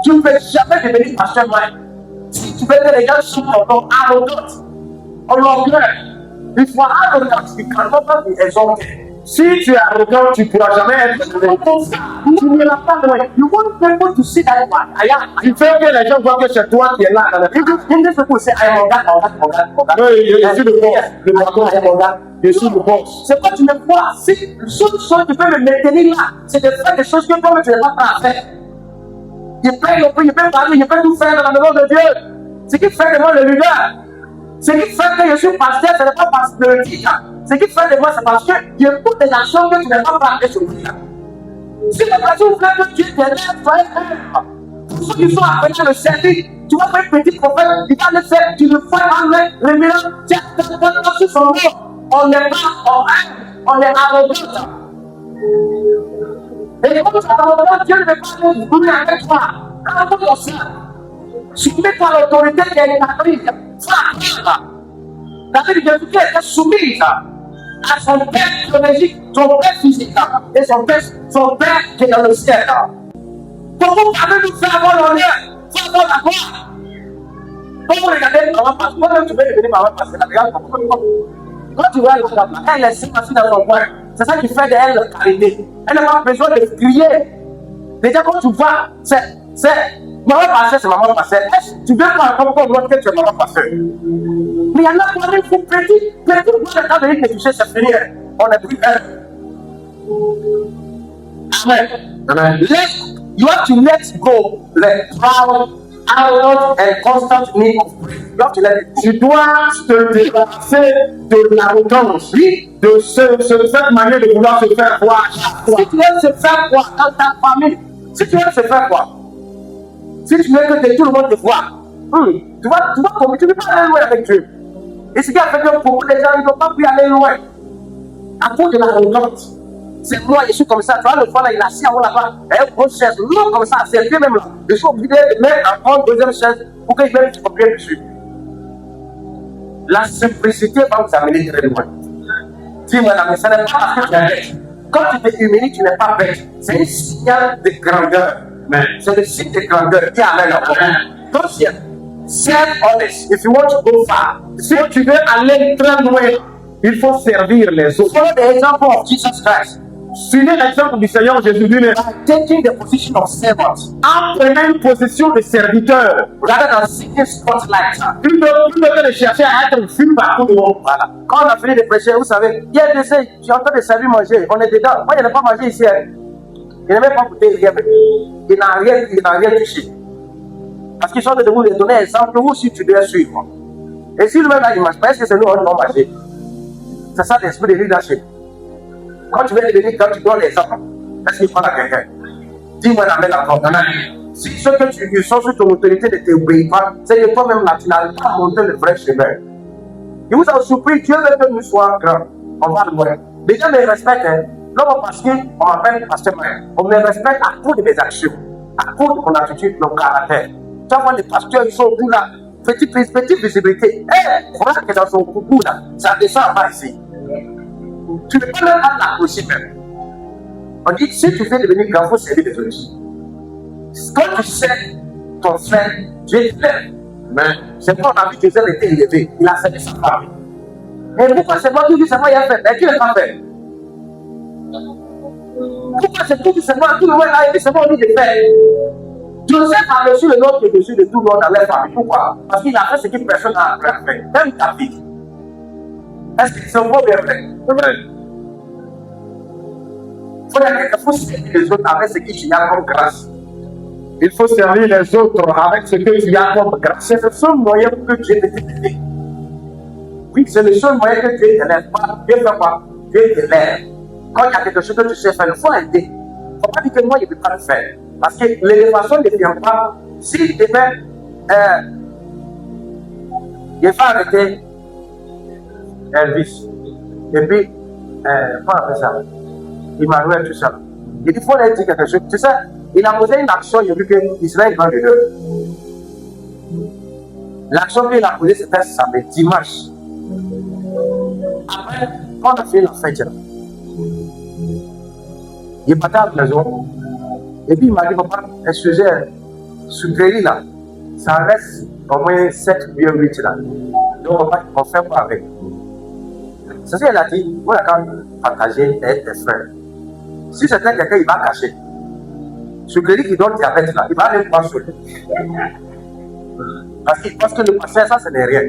Tu ne peux jamais devenir pasteur. Si tu veux que les gens sont encore arrogants, on l'orgueil. Il faut arrogant, il ne peut pas exalter. Si tu es arrogant, tu ne pourras jamais être élevé. Tu ne l'as pas loin. You want people to see that one. Tu fais que les gens voient que c'est toi qui es là dans la vie. In this people say, I am God. Oui, je suis le boss. Le patron, je suis le boss. C'est quoi tu me vois? Si la seule chose qui peut me maintenir là, c'est de faire des choses que toi-même tu n'es pas prêt à faire. Il peut parler, il peut tout faire dans la maison de Dieu. Ce qui fait de moi le leader. Ce qui fait que je suis pasteur, ce n'est pas parce que le titre. Ce qui fait de moi, c'est parce que il y a beaucoup des actions que tu n'es pas prêt à faire sur lui. Si les personnes voulaient que Dieu t'élève, soyez un. Pour ceux qui sont appelés à le servir, tu vois un petit prophète, il va le faire, tu le fais en main, le mélange, tiens, sur son nom. On n'est pas en haine, on est arrogant. Et comme tu es arrogant, Dieu ne veut pas nous brûler avec toi. Arrogant yourself. Soumets-toi à l'autorité qui est établie. David de Jésus était soumise à son père biologique, son père physique et son père qui est dans le ciel. Pourquoi vous pouvez nous faire avoir l'honneur, faire avoir la gloire? Quand vous regardez maman pasteur, toi-même tu veux devenir maman pasteur. Regarde, quand tu vois la femme, elle est assise dans son coin. C'est ça qui fait d'elle la qualité. Elle n'a pas besoin de crier. Déjà, quand tu vois, c'est maman pasteur, c'est maman pasteur. Tu veux pas encore l'autre que tu es maman pasteur. Mais il y en a quand même qui petit, quand venir te toucher, c'est fini. On est plus un. Amen. Amen. You have to let go the proud, arrogant, and constant need of praise. You have to let it go. Tu dois te débarrasser de l'arrogance, de cette manière de vouloir se faire voir. Si tu veux se faire quoi dans ta famille, si tu veux se faire quoi, si tu veux que tout le monde te voit, tu ne peux pas aller loin avec Dieu. Et ce qui a fait que beaucoup de gens ne vont pas pu aller loin à cause de l'arrogance. C'est moi, je suis comme ça. Tu vois, le fois là, il a assis en haut là-bas, il y a une grosse chaise, non comme ça, c'est lui même là. Je suis obligé de mettre encore une deuxième chaise pour qu'il vienne se copier dessus. La simplicité va vous amener très loin. Dis-moi, mais ce n'est pas parce que tu es bête. Quand tu te humilies, tu n'es pas bête. C'est un signal de grandeur. C'est le signe de grandeur qui amène à toi. Donc, serve others if you want to go far. Si tu veux aller très loin, il faut servir les autres. Follow the example of Jesus Christ. Suivez l'exemple du Seigneur Jésus lui-même. Taking the position of servant. En prenant une position de serviteur. Rather than seeking spotlight. Plus de chercher à être vu partout devant. Voilà. Quand on a fini de prêcher, vous savez, il y a des essais, j'ai en train de servir manger. On est dedans. Moi, je n'ai pas mangé ici. Il n'a même pas goûté rien. Il n'a rien touché. Parce qu'ils sont de vous donner exemple où si tu dois suivre. Et si lui-même là, il ne mange pas, est-ce que c'est nous, on doit manger? C'est ça l'esprit de leadership. Quand tu veux devenir, quand tu donnes l'exemple, est-ce qu'il parle à quelqu'un? Dis-moi amen encore. Si ceux que tu sont sous ton autorité ne t'obéissent pas, c'est que toi-même là, tu n'as pas monté le vrai chemin. Il vous a surpris, Dieu veut que nous soyons grands. On va loin. Les gens me respectent, non parce qu'on m'appelle pasteur Maya. On me respecte à cause de mes actions, à cause de mon attitude, mon caractère. Tu vois, les pasteurs, ils sont au bout là. Petite visibilité. Voilà que dans son coucou là, ça descend en bas ici. Tu ne peux même pas l'approcher même. On dit que si tu veux devenir grand, il faut servir les autres. Quand tu sais ton frère, Dieu te lève. Mais c'est pas on a vu que Joseph était élevé. Il a servi sa famille. Et pourquoi c'est moi qui dis c'est moi qui a fait? Mais qui ne l'a pas fait? Pourquoi c'est tout c'est moi, tout le monde a été, c'est moi qui l'a fait? Joseph a reçu le nom de dessus de tout le monde dans leur famille. Pourquoi? Parce qu'il a fait ce que personne n'a fait. Même David. Est-ce que c'est un mot bien vrai? C'est vrai. Il faut servir les autres avec ce que tu as comme grâce. Il faut servir les autres avec ce que tu as comme grâce. C'est le seul moyen que Dieu te délève. Oui, c'est le seul moyen que Dieu te lève. Dieu fait quoi? Dieu te lève. Quand il y a quelque chose que tu sais faire, il faut aider. Il ne faut pas dire que moi, je ne peux pas le faire. Parce que l'élévation ne vient pas. Si demain, il faut arrêter Elvis. Et puis, comment on appelle ça? Emmanuel, tout ça. Il faut leur dire quelque chose. Tu sais, il a posé une action, il a vu qu'Israël va de l'heure. L'action qu'il a posée, c'était samedi, dimanche. Après, quand on a fait la fête, il est parti à la maison. Et puis il m'a dit, papa, excusez, ce gris là, ça reste au moins 7 ou 8 là. Donc papa, on fait quoi avec? C'est ce qu'elle a dit, on a quand même partagé avec tes frères. Si c'était quelqu'un, il va cacher. Ce gris qui donne diabète là, il va aller prendre sur lui. Parce qu'il pense que le passé, ça, ce n'est rien.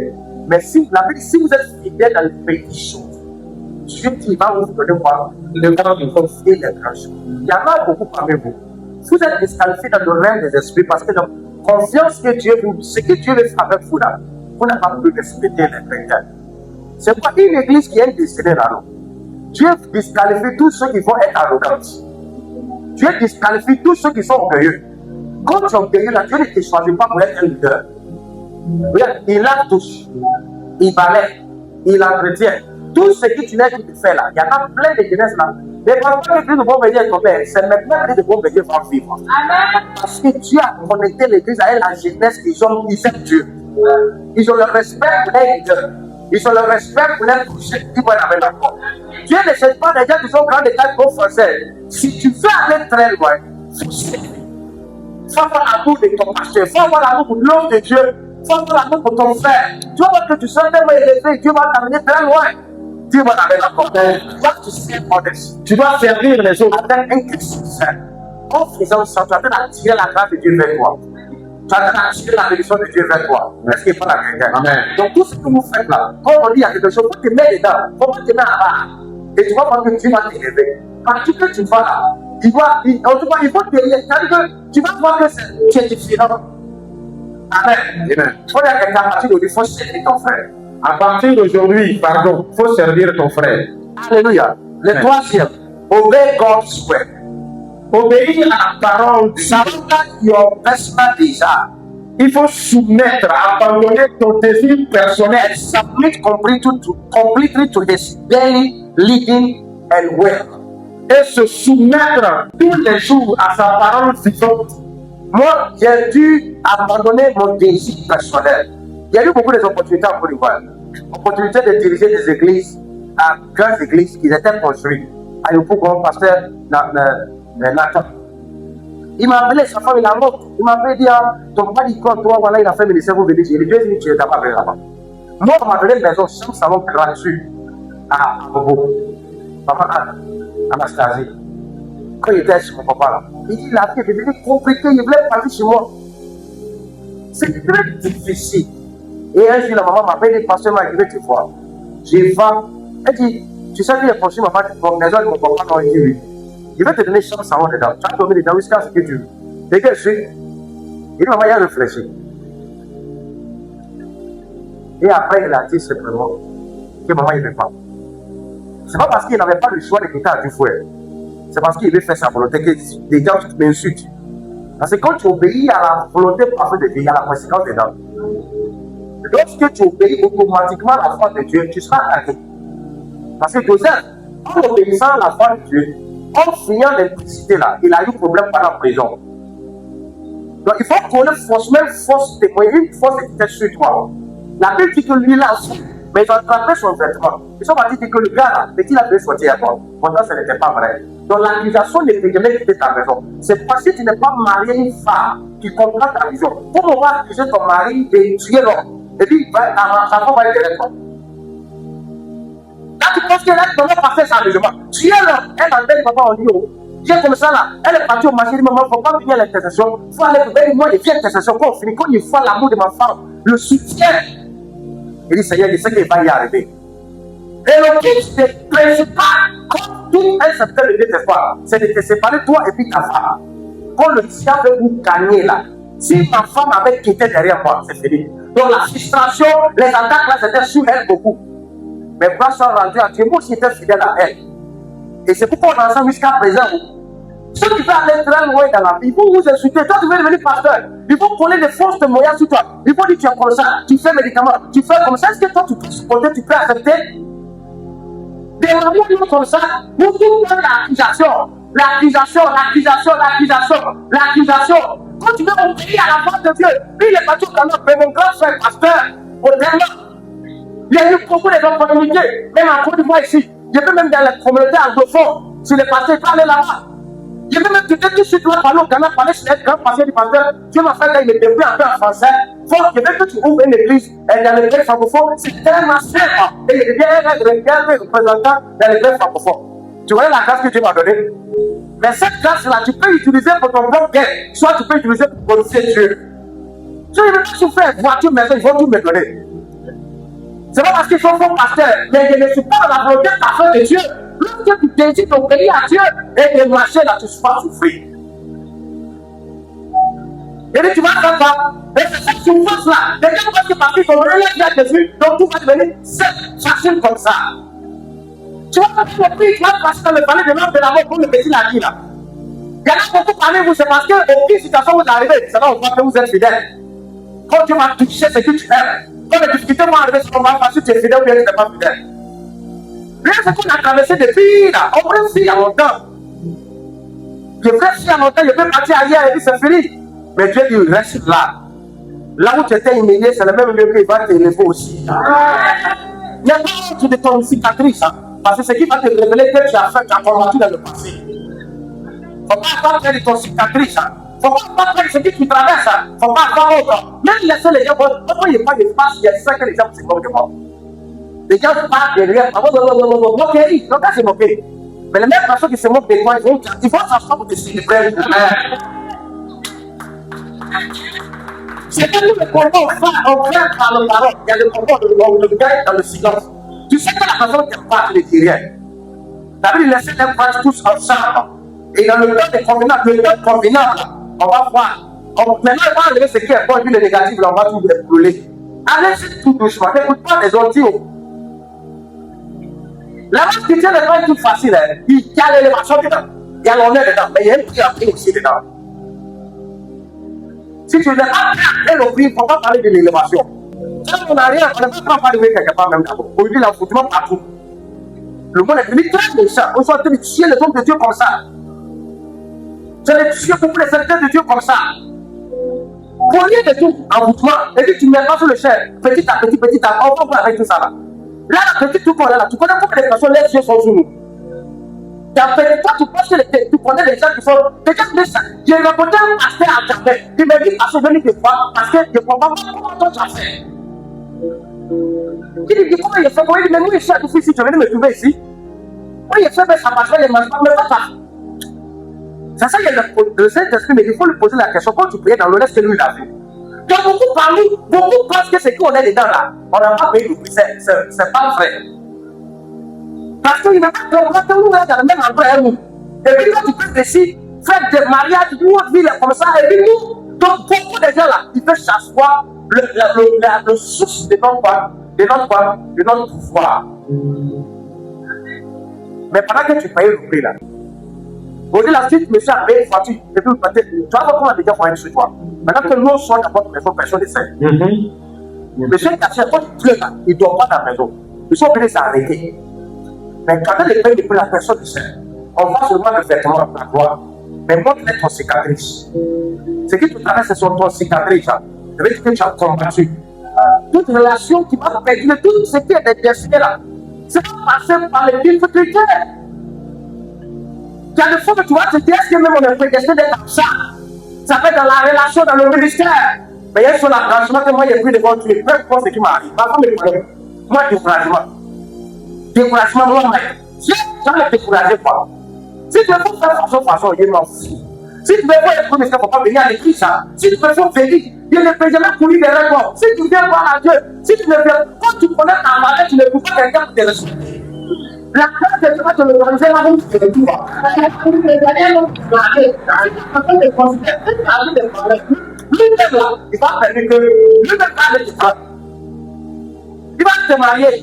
Mais si, si vous êtes fidèle dans les petites choses, Dieu qui va vous donner quoi? Le grand et les grandes choses. Il y en a beaucoup parmi vous. Vous êtes disqualifiés dans le règne des esprits parce que la confiance que Dieu vous, ce que Dieu veut faire avec vous là, vous n'avez pas pu respecter les chrétiens. C'est pas une église qui est destinée là, non. Dieu disqualifie tous ceux qui vont être arrogants. Dieu disqualifie tous ceux qui sont orgueilleux. Quand tu es orgueilleux là, Dieu ne te choisit pas pour être un leader. Regarde, il la touche, il balaie, il entretient. Tout ce que tu n'as pas fait là, il y en a plein de jeunesse là. Mais parfois, l'église de Bon-Bédier est tombée. C'est maintenant que l'église de Bon-Bédier va vivre. Amen. Parce que Dieu a connecté l'église à la jeunesse qui aiment Dieu. Ils ont le respect pour les leaders. Ils ont le respect pour les couchers. Dieu ne cherche pas des gens qui sont grands de taille pour français. Si tu veux aller très loin, il faut servir. Il faut avoir l'amour de ton pasteur. Il faut avoir l'amour pour l'homme de Dieu. Il Faut faire la main pour ton frère. Tu vas voir que tu seras tellement élevé, Dieu va t'amener très loin. Dieu va t'amener la porte. Tu dois te servir others. Tu dois servir les autres. Avec un Christ sincère. En faisant ça, tu vas attirer la grâce de Dieu vers toi. Tu vas attirer la bénédiction de Dieu vers toi. Est-ce qu'il n'est pas la quelqu'un? Amen. Donc tout ce que vous faites là, quand on dit à quelque chose, faut te mettre dedans. Faut pas te mettre à part. Et tu vas voir que Dieu va t'élever. Partout que tu vas là, en tout cas, il faut t'élever. C'est-à-dire que tu vas voir que tu es différent. Amen. Amen. Il faut dire à quelqu'un à partir d'aujourd'hui, il faut servir ton frère. À partir d'aujourd'hui, pardon, faut servir ton frère. Alléluia. Le Amen. troisième, obey God's word. Obéir à la parole de Dieu. Surrender your personal desire. Il faut soumettre, abandonner ton désir personnel. And submit completely to his daily leading and will. Et se soumettre tous les jours à sa parole vivante. Moi, j'ai dû abandonner mon désir personnel. Il y a eu beaucoup d'opportunités en Côte d'Ivoire. Opportunité de diriger des églises, à grandes églises qui étaient construites. À Yopougon, pasteur Nathan. Il m'a appelé, sa femme, il a mort. Il m'a appelé, dit, ton papa dit quoi, toi, voilà, il a fait le ministère, vous venez. J'ai dit, Dieu dit, tu n'es pas appelé là-bas. Moi, on m'a donné une maison, chambre, salon gratuit à Bobo. Papa Anastasie. Quand il était chez mon papa là, il dit, la vie est devenue compliquée, il voulait partir chez moi. C'est très difficile. Et un jour, la maman m'appelle, dit, pasteur m'a dit, tu vois, je vais. Elle dit, tu sais qu'il est prochain, ma femme, pour maison de mon papa, non, il dit oui. Il va te donner chambre salon dedans. Tu vas dormir dedans jusqu'à ce que tu veux. Et que je suis. Il dit, maman, il a réfléchi. Et après, il a dit simplement que maman, il ne veut pas. C'est pas parce qu'il n'avait pas le choix de quitter à du fouet. C'est parce qu'il veut faire sa volonté que les gens m'insultent. Parce que quand tu obéis à la volonté parfaite de Dieu, il y a la conséquence dedans. Lorsque tu obéis automatiquement à la foi de Dieu, tu seras arrêté. Parce que Joseph, en obéissant à la foi de Dieu, en fuyant l'électricité là, il a eu problème par la prison. Donc il faut connaître forcément une force témoin, une force qui était sur toi. La Bible dit que lui là aussi, mais ils ont attrapé son vêtement. Ils sont partis dire que le gars là, petit a pu sortir à toi. Pourtant, ce n'était pas vrai. Donc l'accusation ne peut jamais quitter ta maison. C'est parce que tu n'es pas marié à une femme qui comprend ta vision. Pour pouvoir accuser ton mari de tuer l'homme, et puis sa femme va être avec toi. Là, tu penses qu'elle a comment passer sa maison. Tuer l'homme, elle a dit, papa, on dit, oh, viens comme ça là. Elle est partie au marché, elle dit, maman, il ne faut pas venir à l'intercession. Il faut aller vers moi, il vient à l'intercession. Quand on finit, quand il faut l'amour de ma femme, le soutien. Il dit, Seigneur, je sais qu'il va y arriver. Et le but principal, comme tout un certain de désespoir, c'est de te séparer toi et puis ta femme. Quand le diable veut vous gagner là, si ma femme avait quitté derrière moi, c'est fini. Donc la frustration, les attaques là, c'était sur elle beaucoup. Mes bras sont rentrés à Dieu, moi aussi j'étais fidèle à elle. Et c'est pourquoi on est ensemble jusqu'à présent. Ceux qui veulent aller très loin dans la vie, ils vont vous insulter. Toi, tu veux devenir pasteur. Ils vont coller des fausses témoignages sur toi. Ils vont dire tu es comme ça, tu fais médicaments, tu fais comme ça. Est-ce que toi, tu peux supporter, tu peux accepter? Des moments comme ça, nous tout l'accusation. L'accusation. Quand tu veux obéir à la voix de Dieu, lui, il est parti au Canada, mais mon grand frère pasteur, au Canada. Il y a eu beaucoup d'opportunités, même en Côte d'Ivoire ici. Je peux même dans les communautés anglophones, sur les pasteurs, pas aller là-bas. Je peux même quitter tout de suite là, parler au Ghana, parler sur les grands pasteurs du pasteur. Dieu m'a fait qu'il me débrouille un peu en français. Je veux que tu ouvres une église dans les pays francophones, c'est tellement simple. Et il vient les représentants dans les pays francophones. Tu vois la grâce que Dieu m'a donnée. Mais cette grâce-là, tu peux l'utiliser pour ton propre gain, soit tu peux l'utiliser pour glorifier Dieu. Je ne veux pas souffrir, voiture, maison, ils vont tout me donner. C'est pas parce qu'ils sont bons pasteurs, mais je ne suis pas dans la volonté parfaite de Dieu. Lorsque tu décides d'obéir à Dieu et de marcher là, tu vas souffrir. Et puis tu vas faire ça. Et c'est cette souffrance-là. Les gens pensent que parce qu'ils sont reliés à Jésus, donc tout va devenir facile comme ça. Tu vas faire le prix, tu vas passer dans le palais de l'homme de la mort pour le petit laki là. Il y en a beaucoup parmi vous, c'est parce que aucune situation vous arrivez, c'est là où on voit que vous êtes fidèle. Quand Dieu m'a touché, c'est que tu aimes. Quand les difficultés vont arriver sur ton mari, parce que tu es fidèle ou bien tu n'es pas fidèle. Rien ce qu'on a traversé depuis là, on peut faire il y a longtemps. Je fais il y a longtemps, je peux partir ailleurs et puis c'est fini. Mais Dieu dit, reste là. Là où tu étais humilié, c'est le même lieu qu'il va t'élever aussi. Il n'y a pas honte de ton cicatrice. Parce que ce qui va te révéler que tu as fait, tu as combattu dans le passé. Il ne faut pas avoir de ton cicatrice. Faut pas prendre ce qui traverse, faut pas avoir autre. Même laisser les gens, pourquoi il n'y a pas d'espace, il y a ça que les gens se moquent. Les gens partent derrière, moquerie, non, c'est moquerie. Mais les mêmes personnes qui se moquent de toi, il faut s'asseoir pour te célébrer. C'est que nous, le combat, on fait par le parole. Il y a le combat de gars dans le silence. Tu sais que la personne qui parle ne dit rien. David laissait les frères tous ensemble. Et dans le temps des convenants, le temps convenant, on va voir. Maintenant, on va enlever ce qui est bon et puis le négatif, là, on va tout brûler. Allez-y tout doucement, n'écoute pas les autres. La marche chrétienne n'est pas toute facile. Hein. Il y a l'élévation dedans, il y a l'honneur dedans, mais il y a un prix à payer aussi dedans. Si tu n'es pas prêt à payer le prix, il ne faut pas parler de l'élévation. Ça, on n'a rien, on ne peut pas arriver quelque part même d'abord. Aujourd'hui, là, il faut partout. Le monde est devenu très méchant. On est en train de tuer les hommes de Dieu comme ça. Tu les tuer pour les serviteurs de Dieu comme ça. Pour rien de tout, envoûtement. Et puis tu ne mets pas sur le chef. Petit à petit, on va voir avec tout ça là. Là, la petite, tout connaît là. Tu connais pourquoi les personnes, les yeux sont sur nous. Toi, tu penses que tu connais les gens qui sont. Peut-être ça. J'ai rencontré un pasteur à Japet. Il m'a dit, à ce venu de fois, parce que je ne comprends pas comment tu as fait. Il dit, comment il a fait? Il dit, mais nous, il cherche ici, tu es venu me trouver ici. Moi, il a fait, mais ça marche pas, les manches, mais pas ça. C'est ça, il y a le Saint-Esprit, mais il faut lui poser la question. Quand tu priais dans l'honneur, c'est lui il a vu. Donc, beaucoup parlent, beaucoup pensent que c'est qu'on est dedans là. On n'a pas payé le prix, c'est pas vrai. Parce qu'il n'a pas de nous dans le même endroit à nous. Et puis, quand tu peux ici, faire des mariages, nous, ville comme ça, et puis nous, donc beaucoup de gens là, ils veulent s'asseoir le source de notre pouvoir. Mais pendant que tu payes le prix là, aujourd'hui, la suite, monsieur a payé une voiture, et puis peut-être, tu vas voir comment les gens vont être sur toi. Maintenant que nous sommes à votre maison, personne ne sait. Monsieur qui a fait quand il pleut là, il ne dort pas dans la maison. Ils sont obligés de s'arrêter. Mais quand elle paye depuis la personne ne sait, on voit seulement le vêtement de la gloire, mais montre ton cicatrice. Ce qui te traverse, c'est sur ton cicatrice. Ça veut dire que tu as combattu. Toute relation qui va perdurer, tout ce qui est destiné là, c'est pas passé par les difficultés. Il y a des fois que tu vas te dire, est-ce que même on est prédestiné d'être comme ça? Ça fait dans la relation, dans le ministère. Mais il y a sur l'engagement que moi j'ai pris devant Dieu. Peu importe ce qui m'arrive. Ma femme me connaît. Moi, découragement. Découragement, moi-même. J'ai jamais découragé quoi. Si tu veux faire façon, il m'en fout. Si tu veux voir les premiers, il ne faut pas venir à l'église. Si tu veux faire venir, il ne peut jamais courir derrière toi. Si tu viens voir à Dieu, si tu ne viens, quand tu connais ta malade, tu ne peux pas quelqu'un pour te respecter. La classe de Dieu, tu le organiser la route de tout. Lui-même là, il va permettre que lui-même va le faire. Il va te marier.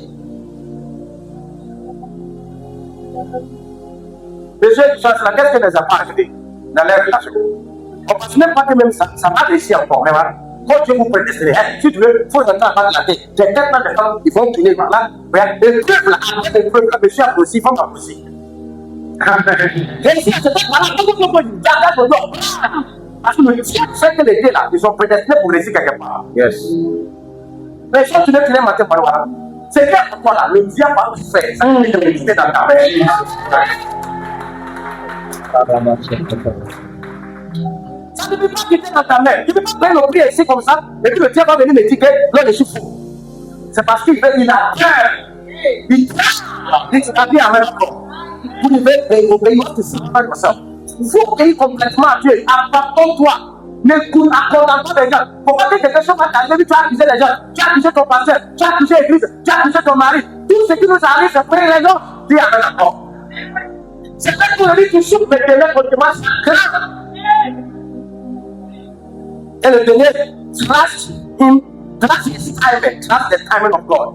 Les jeunes choses là, qu'est-ce que les a pas achetés dans leur relation? On ne pense même pas que même ça va réussir encore. Même, hein? Quand Dieu vous prédestine, si tu veux, il faut entrer à battre la tête. J'ai tellement de femmes qui vont tourner par là. Les peuples là, après les peuples là, monsieur aussi, ils vont m'apprécier. Réussir, c'est pas voilà, comment on peut garder le nom? Parce que le diable fait que les deux là, ils sont prédestinés pour réussir quelque part. Yes. Mais si tu veux tenir matin, voilà. C'est bien pourquoi là, le diable va tout faire. Ça va te résister dans ta vie. Ça ne peut pas quitter dans ta main. Tu ne peux pas prendre le prix ici comme ça, et puis le diable va venir me dire que là, je suis fou. C'est parce qu'il a peur. Il a bien en même temps. Vous devez obéir à ce comme ça. Il faut obéir complètement à Dieu. Appartons-toi. N'écoute, accorde pas les gens. Faut pas que quelque chose va t'arriver, tu as accusé les gens, tu as accusé ton pasteur, tu as accusé l'église, tu as accusé ton mari. Tout ce qui nous arrive, c'est pour les raisons. Dis avec l'accord. C'est pas pour lui qui souffre, mais que l'autre commence à craindre. Et le dernier, trust him, trust his timing, trust the timing of God.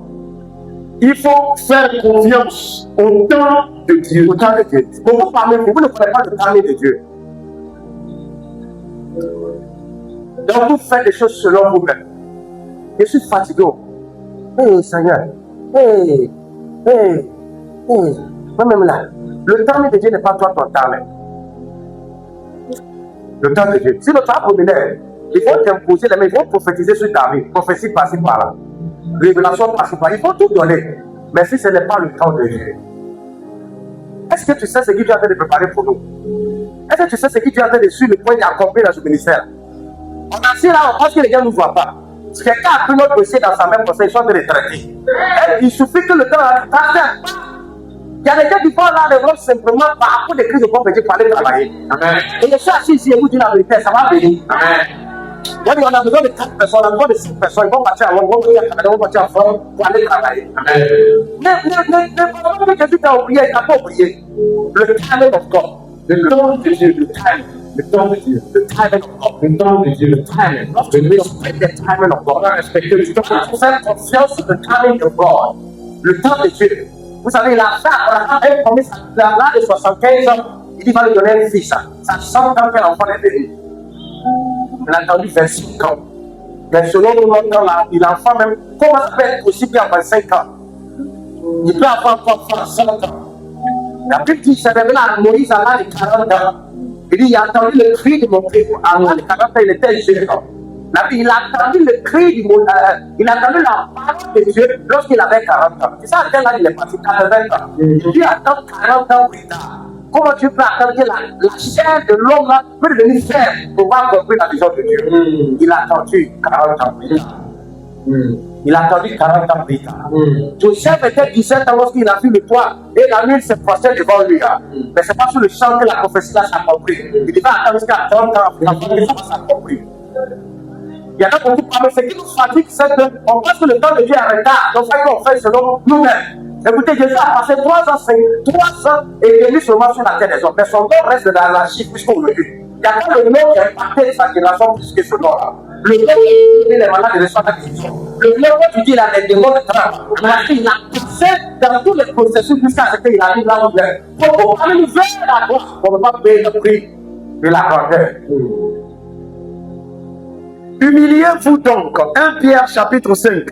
Il faut faire confiance au temps de Dieu. Au temps de Dieu. Beaucoup parlent, vous ne connaissez pas le timing de Dieu. Donc vous faites des choses selon vous-même. Je suis fatigué. Hey Seigneur. Hey. Moi-même là. Le temps de Dieu n'est pas toi ton temps. Le temps de Dieu. Si le temps promenaire, il faut t'imposer les mains, il faut prophétiser sur ta vie. Prophétie par-ci par-là. Révélation par-ci par-là. Il faut tout donner. Mais si ce n'est pas le temps de Dieu. Est-ce que tu sais ce qu'il Dieu a fait de préparer pour nous? Est-ce que tu sais ce qui Dieu est en train de suivre le point d'accomplir dans ce ministère? On a assis là, on pense que les gens ne nous voient pas. Si quelqu'un a pris notre dossier dans sa main pour ça, ils sont en train de traiter. Et il suffit que le temps passe. Il y a des gens qui parlent là de l'autre simplement par rapport des crises de pauvreté pour aller travailler. Amen. Et je suis assis ici et vous dites la vérité, ça va venir. Amen. On a besoin de 4 personnes, on a besoin de 6 personnes, ils vont partir à Londres, ils vont partir en France pour aller travailler. Amen. Ne pensons pas que Jésus t'a oublié, il t'a pas oublié. Le timing of God. Le temps de Dieu, le timing. Le temps de Dieu, le timing of God. Le temps de Dieu, le timing. Lorsque tu respectes le timing of God, on a respecté le temps. Tu fais confiance sur le timing of God. Le temps de Dieu. Vous savez, il a fait un promesse à l'âge de 75 ans. Il dit qu'il va lui donner un fils. Ça sent quand l'enfant est venu. Il a attendu 25 ans. Mais selon nous, l'enfant même, comment ça peut être possible en 25 ans? Il peut avoir encore 100 ans. La Bible dit, c'est révélé à Moïse à l'âge de 40 ans. Il dit, il a attendu le cri de mon père. À l'âge de 40 ans, il était géant. Il a attendu le cri du monde, il a attendu la parole de Dieu lorsqu'il avait 40 ans. C'est ça à quel âge il est passé? 80 ans. Dieu attend 40 ans plus tard. Comment tu peux attendre que la chair de l'homme là peut devenir ferme pour pouvoir comprendre la vision de Dieu? Il a attendu 40 ans plus tard. Il a attendu 40 ans plus tard. Joseph était 17 ans lorsqu'il a vu le toit et la lune se projetait devant lui. Mais c'est pas sur le champ que la prophétie là s'accomplit. Il devait attendre jusqu'à 30 ans avant que ça s'accomplit. Il y en a beaucoup parmi ce qui nous fatigue, c'est qu'on pense que le temps de Dieu est en retard. Donc, ça qu'on fait selon nous-mêmes. Écoutez, Jésus a passé 3 ans et demi seulement sur la terre des hommes. Mais son nom reste dans l'archive puisqu'on le dit. Il n'y a pas de nom qui a impacté sa génération plus que ce nom-là. Le nom qui est les malades de reçoivent la guérison. Le nom qui dit il a des démons de travail. Il a poussé dans tous les processus jusqu'à ce qu'il arrive là où il est. Pour aller nous vers la gloire, on ne peut pas payer le prix de la grandeur. Humiliez-vous donc, 1 Pierre chapitre 5,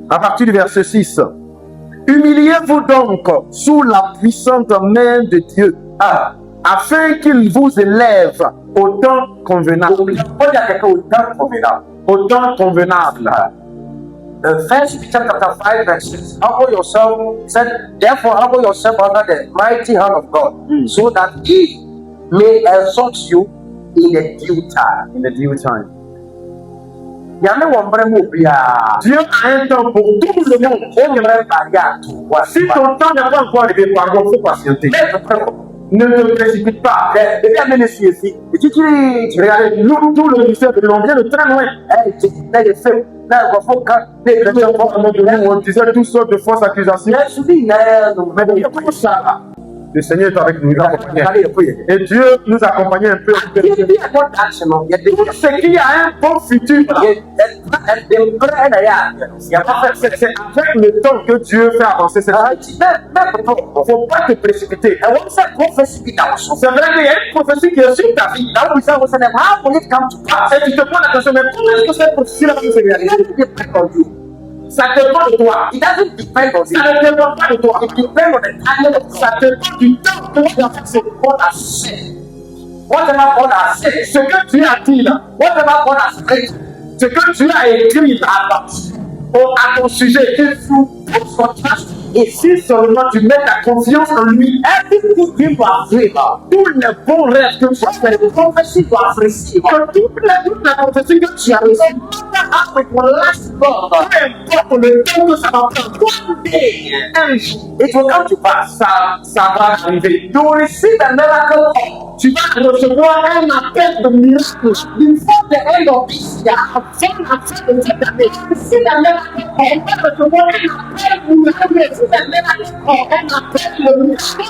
à partir du verset 6. Humiliez-vous donc sous la puissante main de Dieu, afin qu'il vous élève au temps convenable. Au temps convenable. First Peter chapter 5 verse 6. Humble yourself, said, therefore humble yourself under the mighty hand of God, so that He may exalt you in the due time. In the due time. Dieu a un temps pour tout le monde. Si ton temps n'est pas encore arrivé, pardon, il faut patienter. Ne te précipite pas. Tu regardes, nous, tout le ministère de l'on vient de très loin. On disait toutes sortes de fausses accusations. Mais tout ça, le Seigneur est avec nous, il nous accompagne. Et Dieu nous accompagne un peu. Ce qui a un bon futur, c'est avec le temps que Dieu fait avancer cette chose. Il ne faut pas te précipiter. C'est vrai qu'il y a une prophétie qui est sur ta vie. Et tu te prends la question, mais comment est-ce que cette prophétie va se réaliser? Ça dépend de toi. Ça ne dépend pas de toi. Ça dépend du temps que tu as fixé. Ce que tu as dit là, ce que tu as écrit là, à ton sujet, et si seulement tu mets ta confiance en lui, tous les bons rêves que tu as fait, toute la prophétie que tu as reçue, peu importe le temps que ça va prendre, un jour, et quand tu passes, ça va arriver. Tu vas recevoir un appel de miracle. Il faut que elle obéisse à fin de cette année. Si la miracle, on va recevoir un appel de miracle. Si la miracle, on appelle le miracle.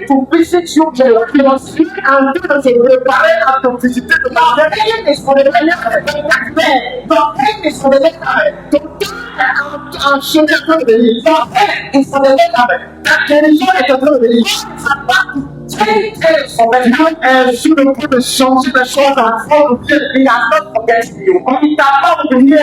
Pour visit you, je suis en train de se préparer à ton visiter de la terre. Et sur les meilleurs, donc, et sur les meilleurs, en chemin de venir. Et sur les meilleurs, ta guérison est en train de venir. Ça va. Dieu est sur le point de changer les choses en fond. Il n'a pas oublié.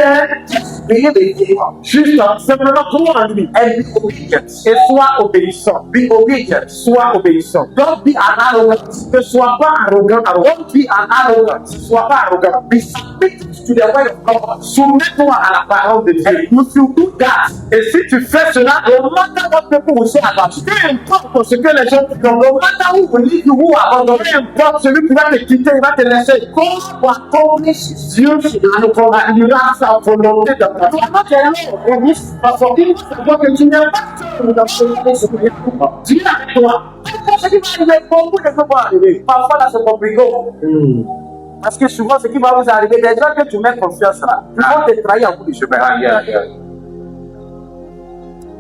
believe in Him Juste simplement crois en lui. and be obedient. Et sois obéissant. Be obedient. Sois obéissant. Don't be an arrogant. Ne sois pas arrogant. Don't be an arrogant. Ne sois pas arrogant. Be submitted to the word of God. Soumets-toi à la parole de Dieu. And if you do that, Et si tu fais cela, no matter what people will say about you, peu importe ce que les gens te diront, no matter who will leave you, who abandon peu you, importe celui qui va te quitter, il va te laisser. God will accomplish His Dieu accomplira sa volonté dans ta vie. Tu n'as pas tellement en this façon. Il faut savoir que tu n'es pas seul dans ce monde. Dieu est avec toi. Ce qui va arriver, beaucoup de choses vont arriver. Parfois, là, c'est compliqué. Parce que souvent, ce qui va vous arriver, des gens que tu mets confiance là, ils vont te trahir en bout du chemin.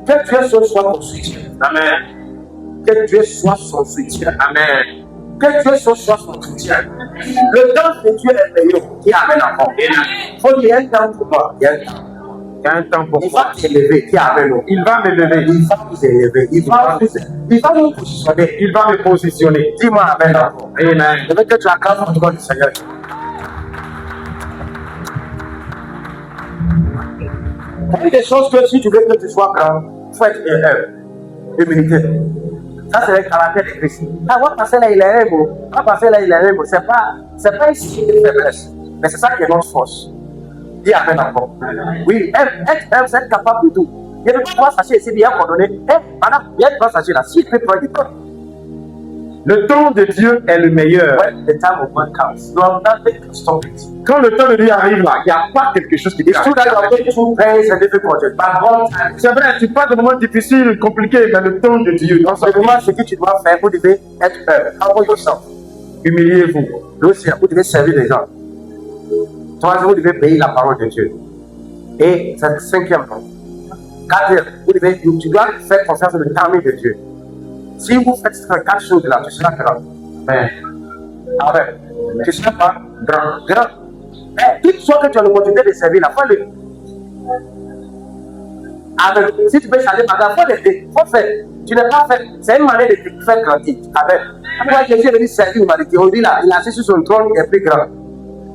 Que Dieu soit ton soutien. Amen. Que Dieu soit son soutien. Amen. Que Dieu soit son soutien. Le temps de Dieu est meilleur. Qui amène encore. Il faut qu'il y ait un temps pour toi. Il y a un temps. Il y a un temps pour Il toi. va t'élever. Qui amène encore. Il va me lever. Il va vous élever. Il va vous positionner. Il va me positionner. Dis-moi amen encore. Amen. Je veux que tu acclames le nom du Seigneur. Il y a des choses que si tu veux que tu sois grand, il faut être humilité. Ça, c'est le caractère de Christ. Ah, on va passer là, il est ébou. On va passer là, il est ébou. C'est pas un signe de faiblesse. Mais c'est ça qui est notre force. Dis amen encore. Oui, être c'est être capable de tout. Il y a des fois, sachez ici, bien coordonné. Madame, viens de sachez là. Si tu peux prendre du temps. Le temps de Dieu est le meilleur. When the time of God comes, no nothing can stop it. Quand le temps de Dieu arrive là, il n'y a pas quelque chose qui It's true that you are going through pains and difficulties, but God time. C'est vrai, tu passes des moments difficiles, compliqués, mais le temps de Dieu. Dans ce moment, ce que tu dois faire, vous devez être humble yourself. Humiliez-vous. Deuxième, vous devez servir les gens. Troisième, vous devez payer la parole de Dieu. Et c'est le cinquième. Quatrième, tu dois faire confiance dans le timing de Dieu. Si vous faites ces quatre choses là, tu seras grand. Amen. Amen. Tu seras pas grand. Grand. Mais toute fois que tu as l'opportunité de servir là, faut le. Amen. Si tu peux changer par exemple, faut l'aider. Faut faire. Tu n'es pas fait. C'est une manière de te faire grandir. Amen. Quand Jésus est venu servir l'humanité, on dit là, il a assis sur son trône, il est plus grand.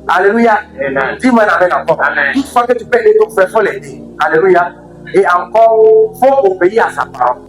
Alléluia. Amen. Dis-moi amen encore. Amen. Toute fois que tu peux aider ton frère, il faut l'aider. Alléluia. Et encore, il faut obéir à sa parole.